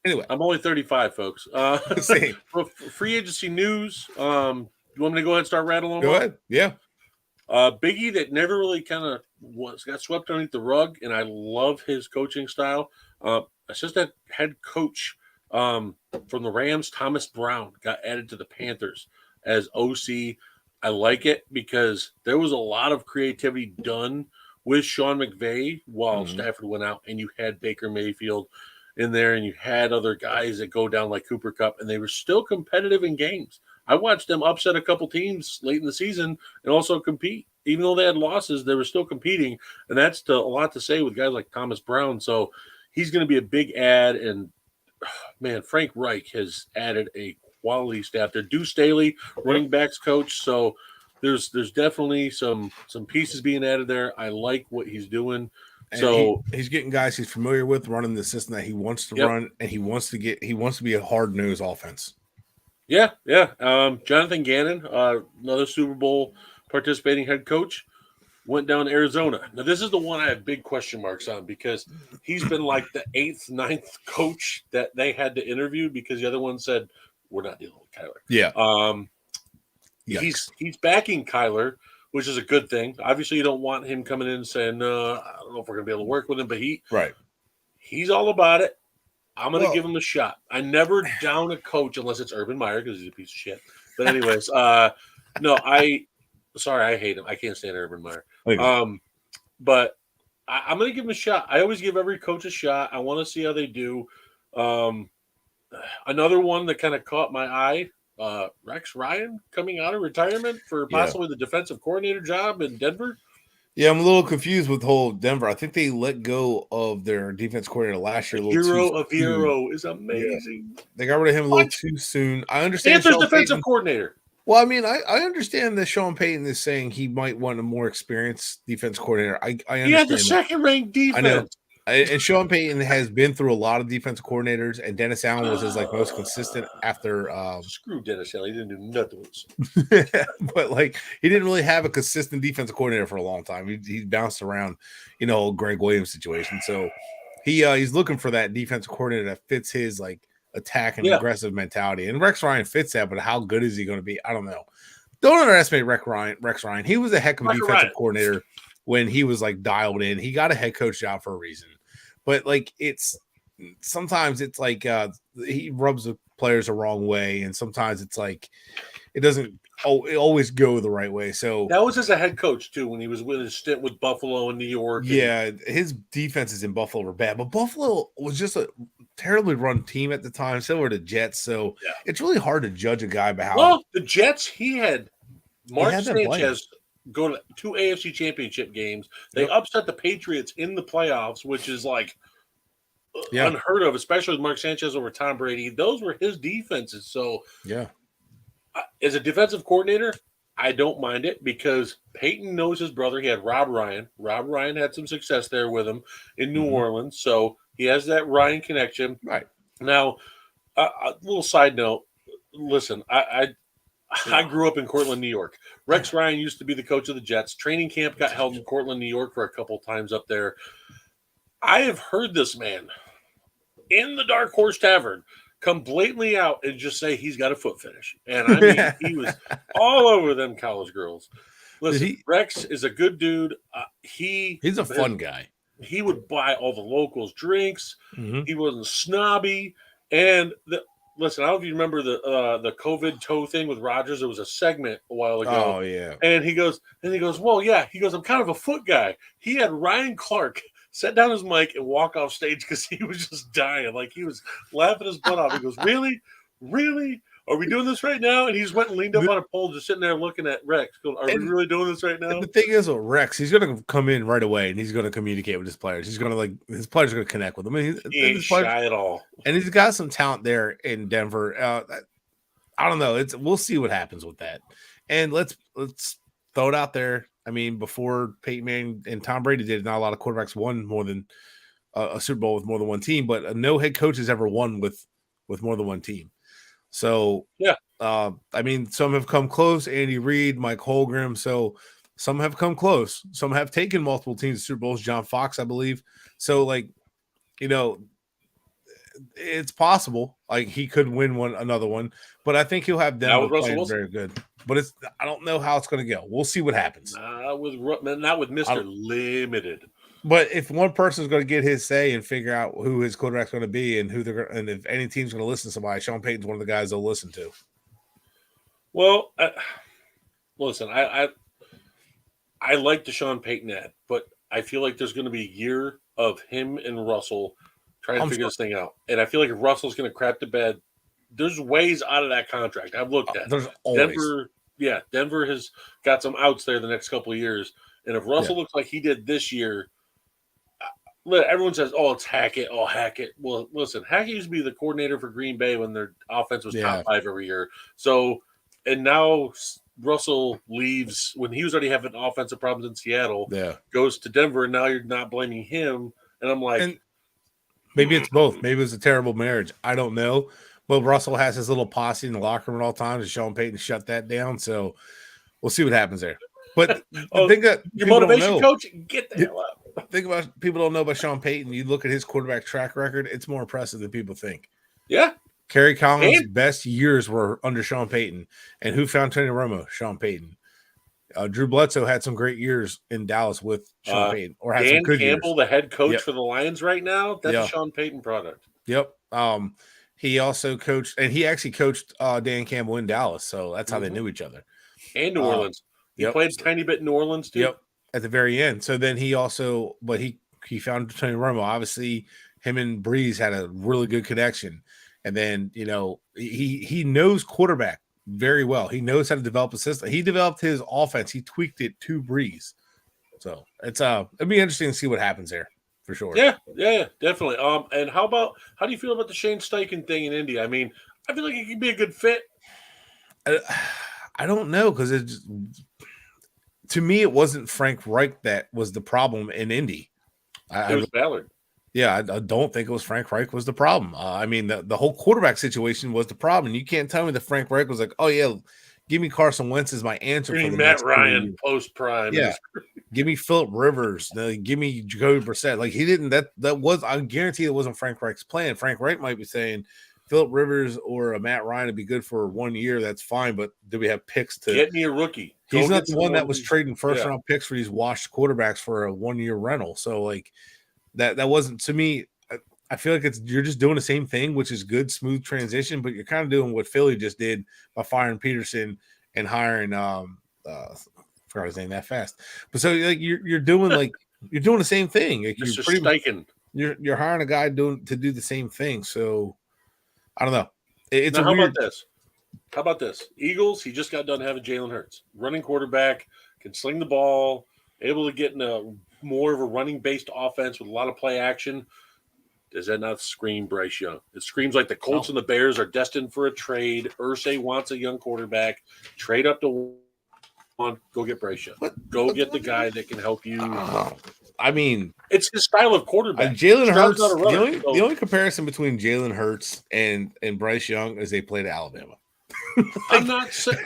C: Anyway,
A: I'm only 35, folks. For free agency news, you want me to go ahead and start rattling them?
C: Go ahead. Yeah.
A: Biggie that never really kind of got swept underneath the rug, and I love his coaching style. Assistant head coach from the Rams, Thomas Brown, got added to the Panthers as OC. I like it because there was a lot of creativity done with Sean McVay while Stafford went out, and you had Baker Mayfield in there, and you had other guys that go down like Cooper Kupp, and they were still competitive in games. I watched them upset a couple teams late in the season and also compete. Even though they had losses, they were still competing, and that's a lot to say with guys like Thomas Brown. So he's going to be a big add, and man, Frank Reich has added a quality staff there. Deuce Staley, running backs coach. So there's definitely some pieces being added there. I like what he's doing.
C: And
A: so
C: he's getting guys he's familiar with, running the system that he wants to run, and he wants to be a hard-nosed offense.
A: Yeah. Jonathan Gannon, another Super Bowl participating head coach, went down to Arizona. Now, this is the one I have big question marks on because he's been like the 8th, 9th coach that they had to interview because the other one said, we're not dealing with Kyler.
C: Yeah.
A: He's backing Kyler, which is a good thing. Obviously, you don't want him coming in and saying, I don't know if we're going to be able to work with him, but he's all about it. I'm going to give him a shot. I never down a coach unless it's Urban Meyer because he's a piece of shit. But anyways, I hate him. I can't stand Urban Meyer. But I'm going to give him a shot. I always give every coach a shot. I want to see how they do. Another one that kind of caught my eye, Rex Ryan coming out of retirement for possibly the defensive coordinator job in Denver.
C: Yeah, I'm a little confused with the whole Denver. I think they let go of their defense coordinator last year.
A: Hero is amazing.
C: Yeah. They got rid of him a little too soon. I understand.
A: Panthers defensive coordinator.
C: Well, I mean, I understand that Sean Payton is saying he might want a more experienced defense coordinator. I understand.
A: He had the second-ranked defense.
C: I know. And Sean Payton has been through a lot of defensive coordinators, and Dennis Allen was his most consistent after.
A: Screw Dennis Allen, he didn't do nothing.
C: But he didn't really have a consistent defensive coordinator for a long time. He bounced around, Greg Williams situation. So he's looking for that defensive coordinator that fits his attack and aggressive mentality. And Rex Ryan fits that, but how good is he going to be? I don't know. Don't underestimate Rex Ryan. He was a heck of a defensive coordinator when he was dialed in. He got a head coach job for a reason. But sometimes it's he rubs the players the wrong way, and sometimes it's it doesn't always go the right way. So
A: that was as a head coach too when he was with his stint with Buffalo and New York.
C: His defenses in Buffalo were bad, but Buffalo was just a terribly run team at the time, similar to Jets. So it's really hard to judge a guy by how.
A: Well, the Jets, he had Mark Sanchez go to 2 AFC Championship games. They upset the Patriots in the playoffs, which is unheard of, especially with Mark Sanchez over Tom Brady. Those were his defenses. So, as a defensive coordinator, I don't mind it because Peyton knows his brother. He had Rob Ryan. Rob Ryan had some success there with him in New Orleans. So, he has that Ryan connection.
C: Right.
A: Now, a little side note. Listen, I grew up in Cortland, New York. Rex Ryan used to be the coach of the Jets. Training camp got held in Cortland, New York for a couple times up there. I have heard this man in the Dark Horse Tavern come blatantly out and just say he's got a foot fetish. And I mean, he was all over them college girls. Listen, Rex is a good dude.
C: He's a fun guy.
A: He would buy all the locals drinks. He wasn't snobby. And listen, I don't know if you remember the COVID toe thing with Rodgers. There was a segment a while ago.
C: Oh, yeah.
A: And he goes, well, yeah. He goes, I'm kind of a foot guy. He had Ryan Clark set down his mic and walk off stage because he was just dying. He was laughing his butt off. He goes, really? Really? Are we doing this right now? And he just went and leaned up on a pole just sitting there looking at Rex. Going, Are we really doing this right now?
C: And the thing is with Rex, he's going to come in right away and he's going to communicate with his players. He's going to his players are going to connect with him.
A: He ain't shy at all.
C: And he's got some talent there in Denver. I don't know. We'll see what happens with that. And let's throw it out there. I mean, before Peyton Manning and Tom Brady did, not a lot of quarterbacks won more than a Super Bowl with more than one team, but no head coach has ever won with more than one team. So, I mean, some have come close. Andy Reid, Mike Holmgren. So some have come close. Some have taken multiple teams to Super Bowls. John Fox, I believe. So, it's possible. He could win another one, but I think he'll have them playing very good. but I don't know how it's going to go. We'll see what happens.
A: Not with Mr. Limited.
C: But if one person is going to get his say and figure out who his quarterback's going to be and and if any team's going to listen to somebody, Sean Payton's one of the guys they'll listen to.
A: Well, listen, I like the Sean Payton ad, but I feel like there's going to be a year of him and Russell trying to figure this thing out. And I feel like if Russell's going to crap the bed, there's ways out of that contract. I've looked at
C: there's always.
A: Denver has got some outs there the next couple of years. And if Russell looks like he did this year, everyone says, "Oh, it's Hackett." Oh, Hackett. Well, listen, Hackett used to be the coordinator for Green Bay when their offense was top 5 every year. So, and now Russell leaves when he was already having offensive problems in Seattle.
C: Yeah,
A: goes to Denver, and now you're not blaming him. And I'm like,
C: maybe it's both. Maybe it was a terrible marriage. I don't know. But Russell has his little posse in the locker room at all times, and Sean Payton shut that down. So we'll see what happens there. But the thing that
A: your motivation coach, get the hell out.
C: Think about people don't know about Sean Payton. You look at his quarterback track record; it's more impressive than people think.
A: Yeah,
C: Kerry Collins' best years were under Sean Payton, and who found Tony Romo? Sean Payton. Drew Bledsoe had some great years in Dallas with Sean Payton, or had some good
A: Campbell,
C: years.
A: The head coach for the Lions right now. That's a Sean Payton product.
C: Yep. He also coached, and he actually coached Dan Campbell in Dallas, so that's how they knew each other.
A: And New Orleans. He played a tiny bit in New Orleans too.
C: Yep. At the very end. So then he found Tony Romo. Obviously, him and Breeze had a really good connection. And then, he knows quarterback very well. He knows how to develop a system. He developed his offense. He tweaked it to Breeze. So it'd be interesting to see what happens there for sure.
A: Yeah, definitely. And how do you feel about the Shane Steichen thing in Indy? I mean, I feel like it could be a good fit.
C: I don't know, because to me, it wasn't Frank Reich that was the problem in Indy.
A: It was Ballard.
C: Yeah, I don't think it was Frank Reich was the problem. I mean, the whole quarterback situation was the problem. You can't tell me that Frank Reich was like, "Oh yeah, give me Carson Wentz as my answer." For
A: Matt Ryan post prime.
C: Yeah, give me Phillip Rivers. Give me Jacoby Brissett. Like he didn't. That was. I guarantee it wasn't Frank Reich's plan. Frank Reich might be saying Phillip Rivers or a Matt Ryan would be good for 1 year. That's fine, but do we have picks to
A: get me a rookie?
C: He's not the one that was trading first round picks for these washed quarterbacks for a 1 year rental. So like that wasn't, to me. I feel like you're just doing the same thing, which is good, smooth transition, but you're kind of doing what Philly just did by firing Peterson and hiring forgot his name that fast. But so like you're doing the same thing. Like, you're hiring a guy to do the same thing. So I don't know. It's
A: now, How about this? Eagles, he just got done having Jalen Hurts. Running quarterback, can sling the ball, able to get in a more of a running-based offense with a lot of play action. Does that not scream Bryce Young? It screams like the Colts and the Bears are destined for a trade. Irsay wants a young quarterback. Trade up to one. Go get Bryce Young. Go get the guy that can help you.
C: I mean,
A: it's his style of quarterback.
C: Jalen Hurts. The only comparison between Jalen Hurts and Bryce Young is they played at Alabama.
A: I'm not saying.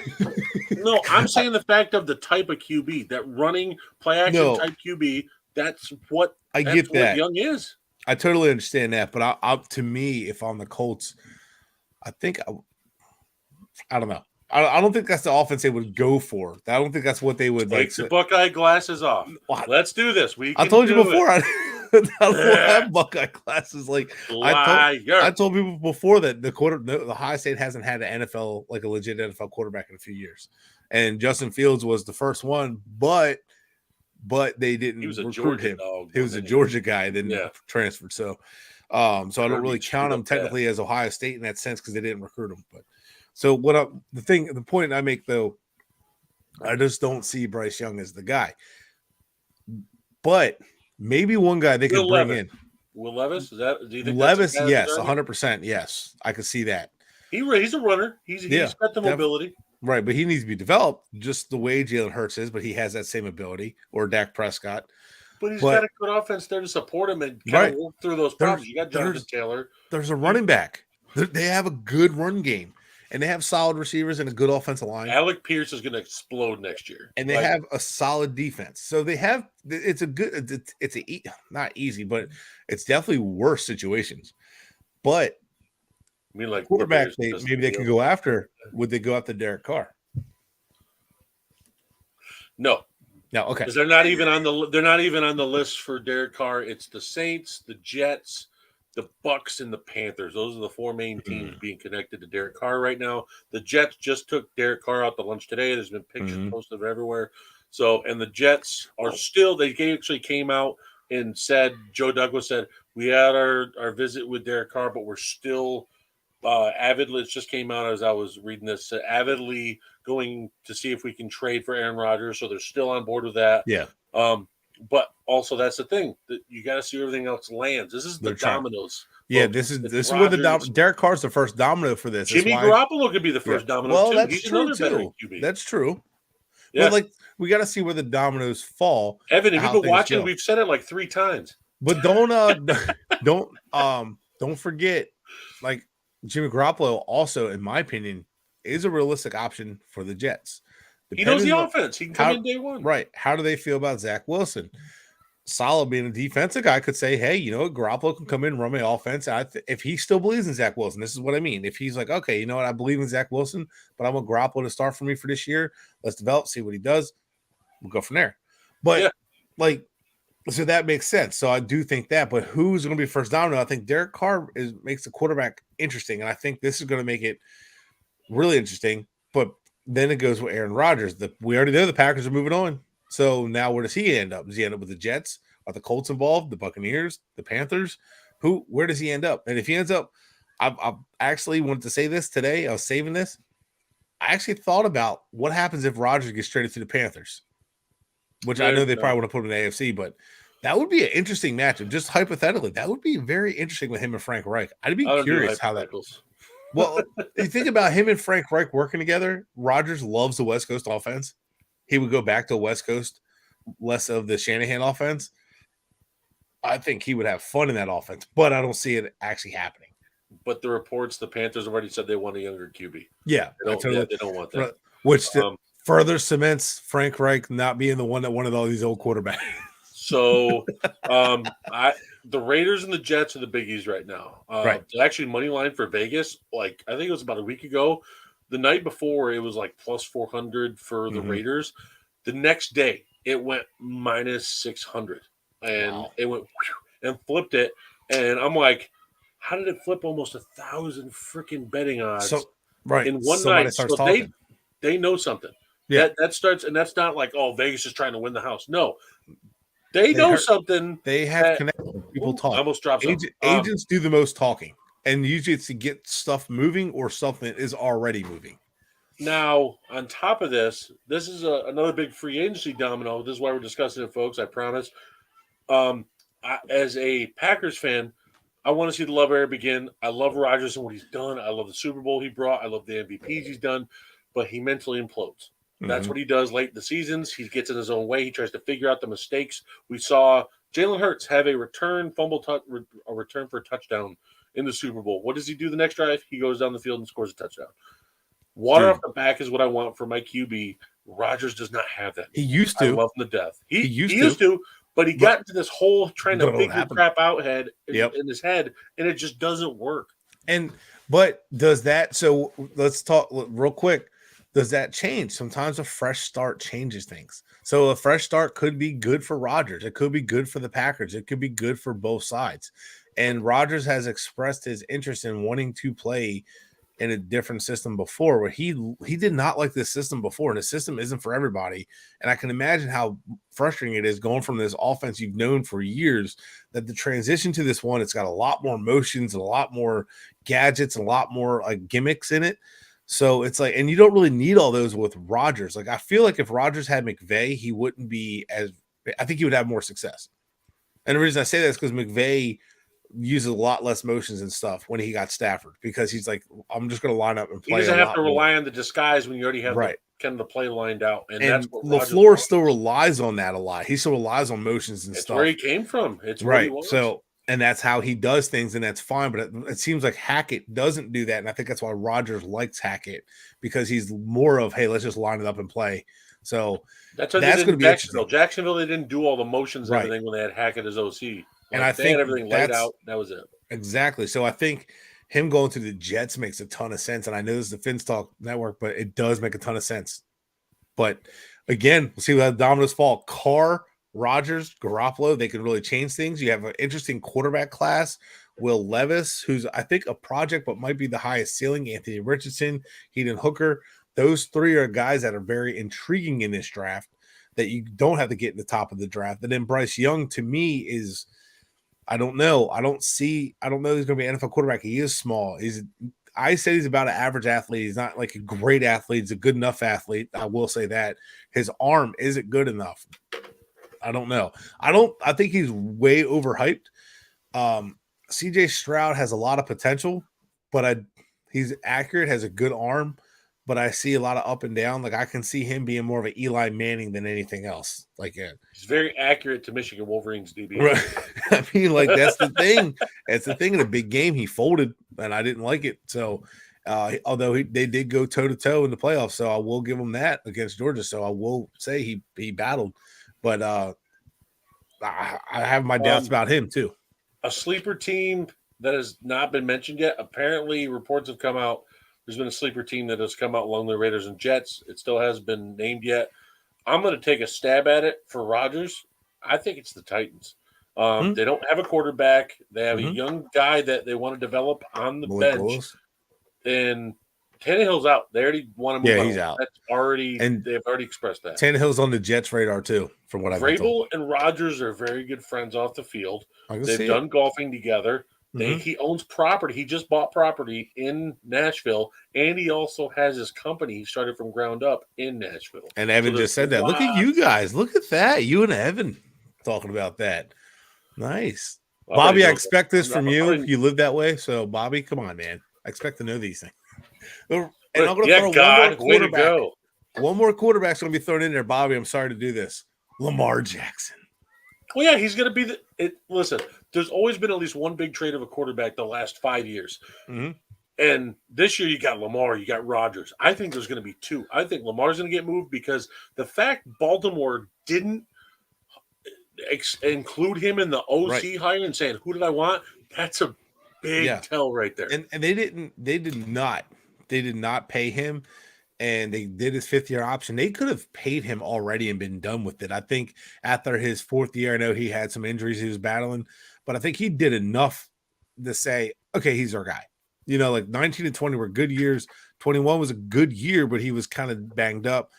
A: No, I'm saying the fact of the type of QB, that running play action type QB. That's what
C: I get. That
A: Young is.
C: I totally understand that, but to me, if on the Colts, I think I don't know. I don't think that's the offense they would go for. I don't think that's what they would
A: take. The Buckeye glasses off. Let's do this.
C: I told you before. I don't have Buckeye glasses. Like I told people before that the Ohio State hasn't had an NFL, like a legit NFL quarterback in a few years, and Justin Fields was the first one, but they didn't recruit him. He was a Georgia guy, then transferred. So I don't really count him technically as Ohio State in that sense because they didn't recruit him. But so the point I make though, I just don't see Bryce Young as the guy. But maybe one guy they could bring in.
A: Will Levis? Do you think
C: Levis? Yes, 100%. Yes, I could see that.
A: He's a runner. He's got the mobility.
C: Right, but he needs to be developed just the way Jalen Hurts is, but he has that same ability, or Dak Prescott.
A: But he's got a good offense there to support him and kind of work through those problems. You got Jonathan Taylor.
C: There's a running back. They have a good run game, and they have solid receivers and a good offensive line.
A: Alec Pierce is going to explode next year.
C: And they have a solid defense. So they have – it's not easy, but it's definitely worse situations. But –
A: I mean, like
C: quarterback, maybe they could go after. Would they go after Derek Carr?
A: No,
C: okay.
A: Because they're not even on the list for Derek Carr. It's the Saints, the Jets, the Bucks, and the Panthers. Those are the four main teams being connected to Derek Carr right now. The Jets just took Derek Carr out to lunch today. There's been pictures posted everywhere. So, and the Jets are still. They actually came out and said, Joe Douglas said, we had our visit with Derek Carr, but we're still avidly. It just came out as I was reading this. Avidly going to see if we can trade for Aaron Rodgers. So they're still on board with that.
C: Yeah.
A: But also that's the thing that you got to see everything else lands. This is the dominoes.
C: Yeah, this is where the Derek Carr's the first domino for this.
A: Jimmy Garoppolo could be the first domino.
C: Well,
A: too.
C: that's
A: He's
C: true
A: another veteran
C: too.
A: QB.
C: That's true.
A: Yeah,
C: but like we got to see where the dominoes fall.
A: Evan, if you've been watching, we've said it like 3 times.
C: But don't forget, like Jimmy Garoppolo also, in my opinion, is a realistic option for the Jets.
A: He knows the offense. He can come in day one.
C: Right. How do they feel about Zach Wilson? Saleh, being a defensive guy, could say, hey, you know what? Garoppolo can come in and run my offense. If he still believes in Zach Wilson, this is what I mean. If he's like, okay, you know what? I believe in Zach Wilson, but I want Garoppolo to start for me for this year. Let's develop, see what he does. We'll go from there. But, so that makes sense. So I do think that. But who's going to be first domino? I think Derek Carr makes the quarterback interesting. And I think this is going to make it really interesting. But then it goes with Aaron Rodgers. We already know the Packers are moving on. So now where does he end up? Does he end up with the Jets? Are the Colts involved? The Buccaneers? The Panthers? Where does he end up? And if he ends up, I actually wanted to say this today. I was saving this. I actually thought about what happens if Rodgers gets traded to the Panthers, which I know they probably want to put him in the AFC, but that would be an interesting matchup. Just hypothetically, that would be very interesting with him and Frank Reich. I'd be curious how that goes. Well, you think about him and Frank Reich working together. Rodgers loves the West Coast offense. He would go back to West Coast, less of the Shanahan offense. I think he would have fun in that offense, but I don't see it actually happening.
A: But the reports, the Panthers already said they want a younger QB.
C: Yeah,
A: they don't want that.
C: Which further cements Frank Reich not being the one that wanted all these old quarterbacks.
A: So, the Raiders and the Jets are the biggies right now.
C: Right.
A: Actually, money line for Vegas, like I think it was about a week ago. The night before, it was like plus 400 for the Raiders. The next day, it went minus 600, and it went and flipped it. And I'm like, how did it flip almost 1,000 freaking betting odds in one night? So they know something. Yeah, that starts, and that's not like, oh, Vegas is trying to win the house. No, they know something.
C: They have connected. People talk.
A: I almost dropped something.
C: Agents do the most talking. And usually it's to get stuff moving or something is already moving.
A: Now, on top of this is another big free agency domino. This is why we're discussing it, folks. I promise. As a Packers fan, I want to see the love era begin. I love Rodgers and what he's done. I love the Super Bowl he brought. I love the MVPs he's done. But he mentally implodes. That's what he does late in the seasons. He gets in his own way. He tries to figure out the mistakes. We saw Jalen Hurts have a return for a touchdown in the Super Bowl. What does he do the next drive? He goes down the field and scores a touchdown. Water off the back is what I want for my QB. Rodgers does not have that.
C: He used to.
A: I love him to death. He used to, but he got into this whole trying to figure crap out in his head, and it just doesn't work.
C: But does that? So let's talk real quick. Does that change? Sometimes a fresh start changes things. So a fresh start could be good for Rodgers. It could be good for the Packers. It could be good for both sides. And Rodgers has expressed his interest in wanting to play in a different system before, where he did not like this system before, and the system isn't for everybody. And I can imagine how frustrating it is going from this offense you've known for years, that the transition to this one, it's got a lot more motions and a lot more gadgets and a lot more like gimmicks in it. So it's like, and you don't really need all those with Rodgers. Like, I feel like if Rodgers had McVay, he wouldn't be I think he would have more success. And the reason I say that is because McVay uses a lot less motions and stuff when he got Stafford, because he's like, I'm just going to line up and play.
A: He doesn't have to rely on the disguise when you already have the play lined out. And that's what
C: LaFleur still relies on that a lot. He still relies on motions and stuff.
A: It's where he came from. It's
C: where he was. So, and that's how he does things, and that's fine. But it seems like Hackett doesn't do that, and I think that's why Rodgers likes Hackett, because he's more of, hey, let's just line it up and play. So
A: that's going to be Jacksonville. Jacksonville, they didn't do all the motions and everything when they had Hackett as OC.
C: And I think
A: everything laid out. That was it.
C: Exactly. So I think him going to the Jets makes a ton of sense. And I know this is the Finstock Network, but it does make a ton of sense. But again, we'll see how the dominoes fall. Carr, Rodgers, Garoppolo, they can really change things. You have an interesting quarterback class. Will Levis, who's I think a project, but might be the highest ceiling. Anthony Richardson, Hendon Hooker. Those three are guys that are very intriguing in this draft that you don't have to get in the top of the draft. And then Bryce Young, to me, is I don't know. I don't know he's going to be an NFL quarterback. He is small. I say he's about an average athlete. He's not like a great athlete. He's a good enough athlete. I will say that. His arm isn't good enough. I don't know. I think he's way overhyped. CJ Stroud has a lot of potential, but he's accurate, has a good arm, but I see a lot of up and down. Like I can see him being more of an Eli Manning than anything else. Like
A: he's very accurate to Michigan Wolverines DB.
C: Right. I mean, like that's the thing. That's the thing in a big game. He folded, and I didn't like it. So, although they did go toe to toe in the playoffs, so I will give him that against Georgia. So I will say he battled, but I have my doubts about him too.
A: A sleeper team that has not been mentioned yet. Apparently, reports have come out. There's been a sleeper team that has come out along the Raiders and Jets. It still hasn't been named yet. I'm going to take a stab at it for Rodgers. I think it's the Titans. They don't have a quarterback. They have a young guy that they want to develop on the bench. And Tannehill's out. They already want to move on.
C: He's out.
A: They've already expressed that.
C: Tannehill's on the Jets' radar too, from what I've been told.
A: Vrabel and Rodgers are very good friends off the field. They've done golfing together. He owns property. He just bought property in Nashville, and he also has his company he started from ground up in Nashville.
C: And Evan just said that. Look at you guys. Look at that. You and Evan talking about that. Nice. Bobby, I expect this from you. You live that way. So, Bobby, come on, man. I expect to know these things. And I'm going to throw one more quarterback. One more quarterback's going to be thrown in there. Bobby, I'm sorry to do this. Lamar Jackson.
A: Well, yeah, he's going to be listen, there's always been at least one big trade of a quarterback the last 5 years. And this year you got Lamar, you got Rodgers. I think there's going to be two. I think Lamar's going to get moved because the fact Baltimore didn't include him in the OC hire and saying, who did I want? That's a big tell right there.
C: And they did not pay him. And they did his 5th-year option. They could have paid him already and been done with it. I think after his 4th year, I know he had some injuries he was battling, but I think he did enough to say, okay, he's our guy. You know, like 19 and 20 were good years. 21 was a good year, but he was kind of banged up,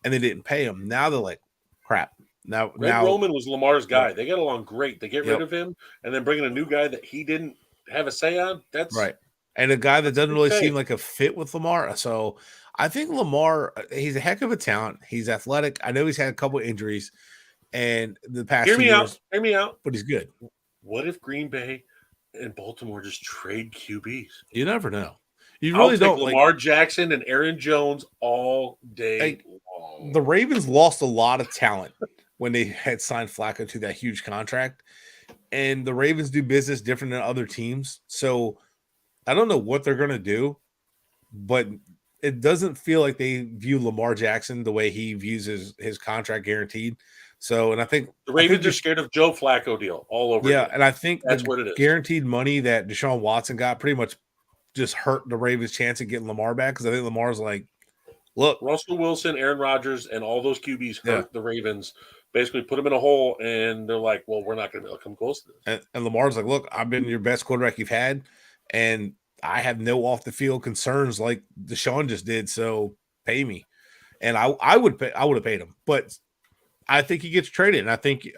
C: and they didn't pay him. Now they're like, crap. Now
A: Roman was Lamar's guy. They get along great. They get rid of him, and then bringing a new guy that he didn't have a say on. That's
C: right. And a guy that doesn't really seem like a fit with Lamar. So I think Lamar, he's a heck of a talent. He's athletic. I know he's had a couple of injuries and the past
A: Hear me
C: years,
A: out.
C: But he's good.
A: What if Green Bay and Baltimore just trade QBs?
C: You never know. You really don't.
A: Lamar Jackson and Aaron Jones all day long.
C: The Ravens lost a lot of talent when they had signed Flacco to that huge contract. And the Ravens do business different than other teams. So I don't know what they're going to do, but it doesn't feel like they view Lamar Jackson the way he views his contract guaranteed. So, and I think
A: the Ravens are scared of Joe Flacco deal all over.
C: Yeah,
A: again.
C: And I think
A: that's what it is.
C: Guaranteed money that Deshaun Watson got pretty much just hurt the Ravens' chance of getting Lamar back because I think Lamar's like, look,
A: Russell Wilson, Aaron Rodgers, and all those QBs hurt the Ravens. Basically, put them in a hole, and they're like, "Well, we're not going to be able to come close to this."
C: And Lamar's like, "Look, I've been your best quarterback you've had, and I have no off the field concerns like Deshaun just did. So pay me." And I would have paid him, but I think he gets traded. And I think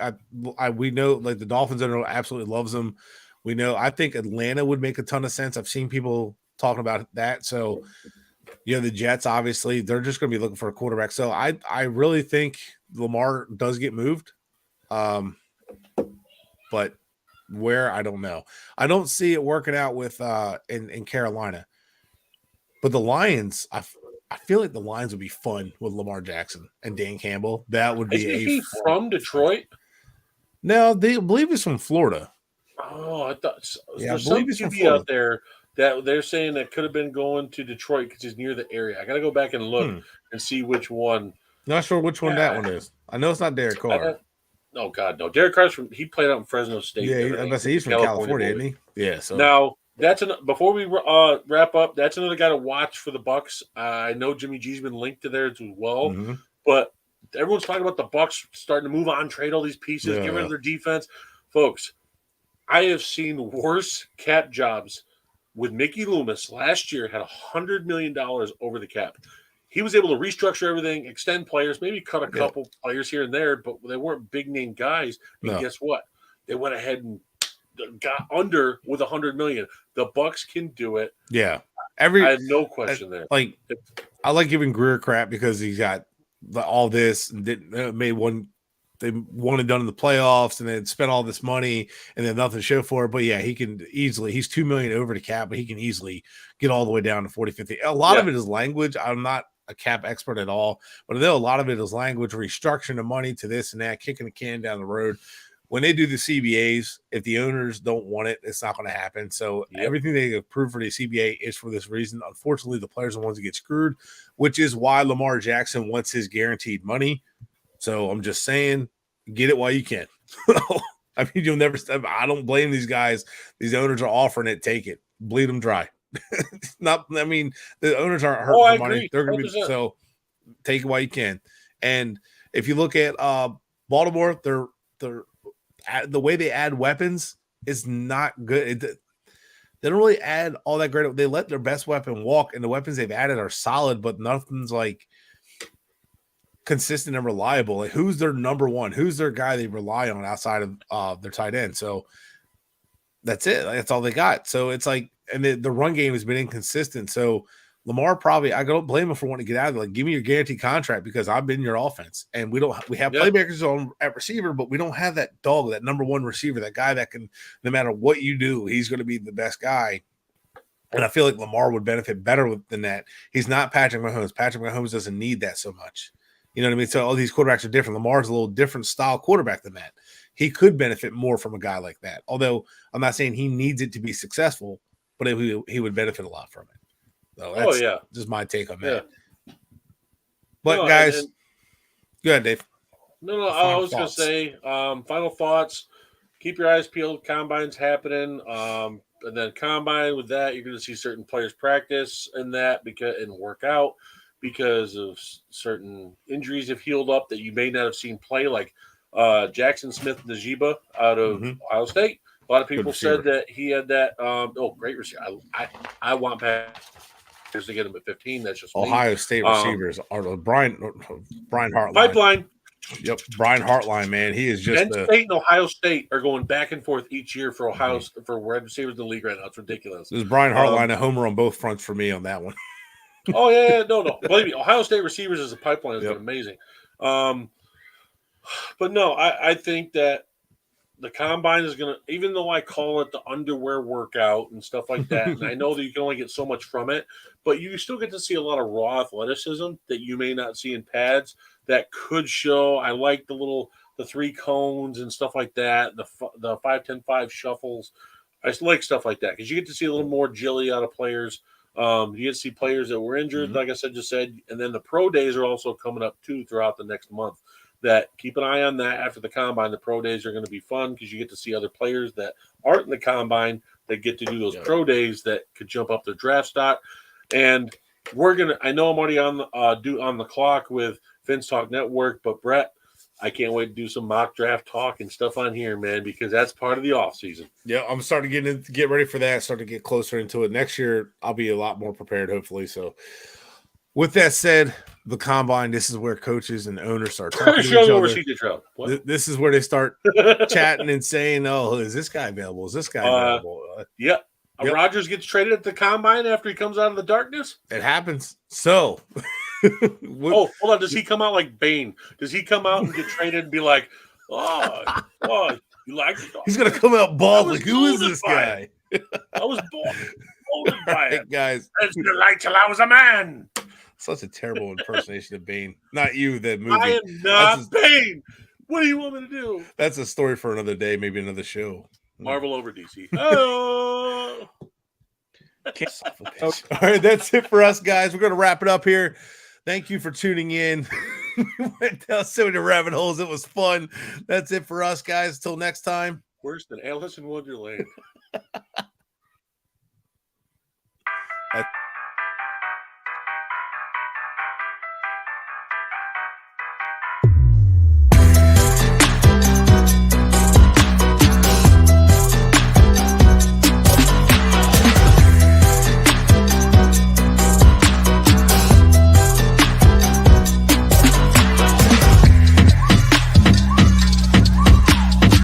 C: we know like the Dolphins absolutely loves him. We know. I think Atlanta would make a ton of sense. I've seen people talking about that. So the Jets obviously they're just going to be looking for a quarterback. So I really think Lamar does get moved, but where I don't know. I don't see it working out with in Carolina, but the Lions. I feel like the Lions would be fun with Lamar Jackson and Dan Campbell. That would be
A: Isn't he from Detroit?
C: No, they believe he's from Florida.
A: Oh, I thought there's some QB out there that they're saying that could have been going to Detroit because he's near the area. I got to go back and look and see which one.
C: Not sure which one that one is. I know it's not Derek Carr.
A: Oh God, no! Derek Carr's he played out in Fresno State.
C: Yeah, he's from California, isn't he? Yeah. So
A: now before we wrap up, that's another guy to watch for the Bucs. I know Jimmy G's been linked to there as well, but everyone's talking about the Bucks starting to move on, trade all these pieces, get rid of their defense. Folks, I have seen worse cap jobs with Mickey Loomis last year, had $100 million over the cap. He was able to restructure everything, extend players, maybe cut a couple players here and there, but they weren't big name guys. And guess what? They went ahead and got under with $100 million. The Bucks can do it.
C: Yeah,
A: I have no question there.
C: Like, I like giving Greer crap because he's got all this and made one. They won and done in the playoffs, and then spent all this money, and then nothing to show for it. But yeah, he can easily. He's $2 million over the cap, but he can easily get all the way down to 40, 50. A lot of it is language. I'm not a cap expert at all, but I know a lot of it is language, restructuring the money to this and that, kicking the can down the road. When they do the CBAs, if the owners don't want it, it's not going to happen. So everything they approve for the CBA is for this reason. Unfortunately, the players are the ones that get screwed, which is why Lamar Jackson wants his guaranteed money. So I'm just saying, get it while you can. I mean, you'll never. I don't blame these guys. These owners are offering it. Take it. Bleed them dry. I mean, the owners aren't hurting for money. They're going to be so. Take it while you can. And if you look at Baltimore, they're the way they add weapons is not good. They don't really add all that great. They let their best weapon walk, and the weapons they've added are solid, but nothing's like consistent and reliable. Like, who's their number one? Who's their guy they rely on outside of their tight end? So that's it. That's all they got. So it's like, and the run game has been inconsistent. So Lamar probably, I don't blame him for wanting to get out of it. Like, give me your guaranteed contract because I've been your offense, and we have playmakers on at receiver, but we don't have that dog, that number one receiver, that guy that can, no matter what you do, he's going to be the best guy. And I feel like Lamar would benefit better than that. He's not Patrick Mahomes. Patrick Mahomes doesn't need that so much. You know what I mean? So all these quarterbacks are different. Lamar's a little different style quarterback than that. He could benefit more from a guy like that. Although I'm not saying he needs it to be successful, but he would benefit a lot from it. So that's just my take on that. But guys, go ahead, Dave.
A: No, I was going to say, final thoughts. Keep your eyes peeled. Combine's happening. And then combine with that, you're going to see certain players practice and work out because of certain injuries have healed up that you may not have seen play, like Jackson Smith-Njigba out of Ohio State. A lot of people said that he had that. Great receiver. I want Packers to get him at 15. That's just
C: Ohio State receivers are Brian Hartline.
A: Pipeline.
C: Yep, Brian Hartline, man, he is just.
A: Penn State and Ohio State are going back and forth each year for Ohio for wide receivers in the league right now. It's ridiculous.
C: This is Brian Hartline, a homer on both fronts for me on that one.
A: No. Believe me, Ohio State receivers as a pipeline has been amazing. But no, I think that the combine is going to, even though I call it the underwear workout and stuff like that, and I know that you can only get so much from it, but you still get to see a lot of raw athleticism that you may not see in pads that could show. I like the 3 cones and stuff like that, the 5-10-5 shuffles. I like stuff like that because you get to see a little more agility out of players. You get to see players that were injured, like I just said, and then the pro days are also coming up too throughout the next month. That keep an eye on that after the combine. The pro days are going to be fun because you get to see other players that aren't in the combine that get to do those pro days that could jump up their draft stock. And I know I'm already on the clock with Vince Talk Network, but Brett, I can't wait to do some mock draft talk and stuff on here, man, because that's part of the off season.
C: Yeah, I'm starting to get ready for that. Starting to get closer into it. Next year, I'll be a lot more prepared, hopefully. So, with that said, the combine, this is where coaches and owners start talking to each other. This is where they start chatting and saying, "Oh, is this guy available? Is this guy available?"
A: Rodgers gets traded at the combine after he comes out of the darkness.
C: It happens. So,
A: hold on. Does he come out like Bane? Does he come out and get traded and be like, "Oh, you like it?"
C: He's gonna come out bald. Like, who is this guy?
A: I was molded by it,
C: guys.
A: It's been like till I was a man.
C: Such a terrible impersonation of Bane. Not you, the movie.
A: I am not Bane. What do you want me to do?
C: That's a story for another day, maybe another show.
A: Marvel over DC. Oh.
C: All right, that's it for us, guys. We're going to wrap it up here. Thank you for tuning in. We went down so many rabbit holes. It was fun. That's it for us, guys. Till next time.
A: Worse than Alice in Wonderland.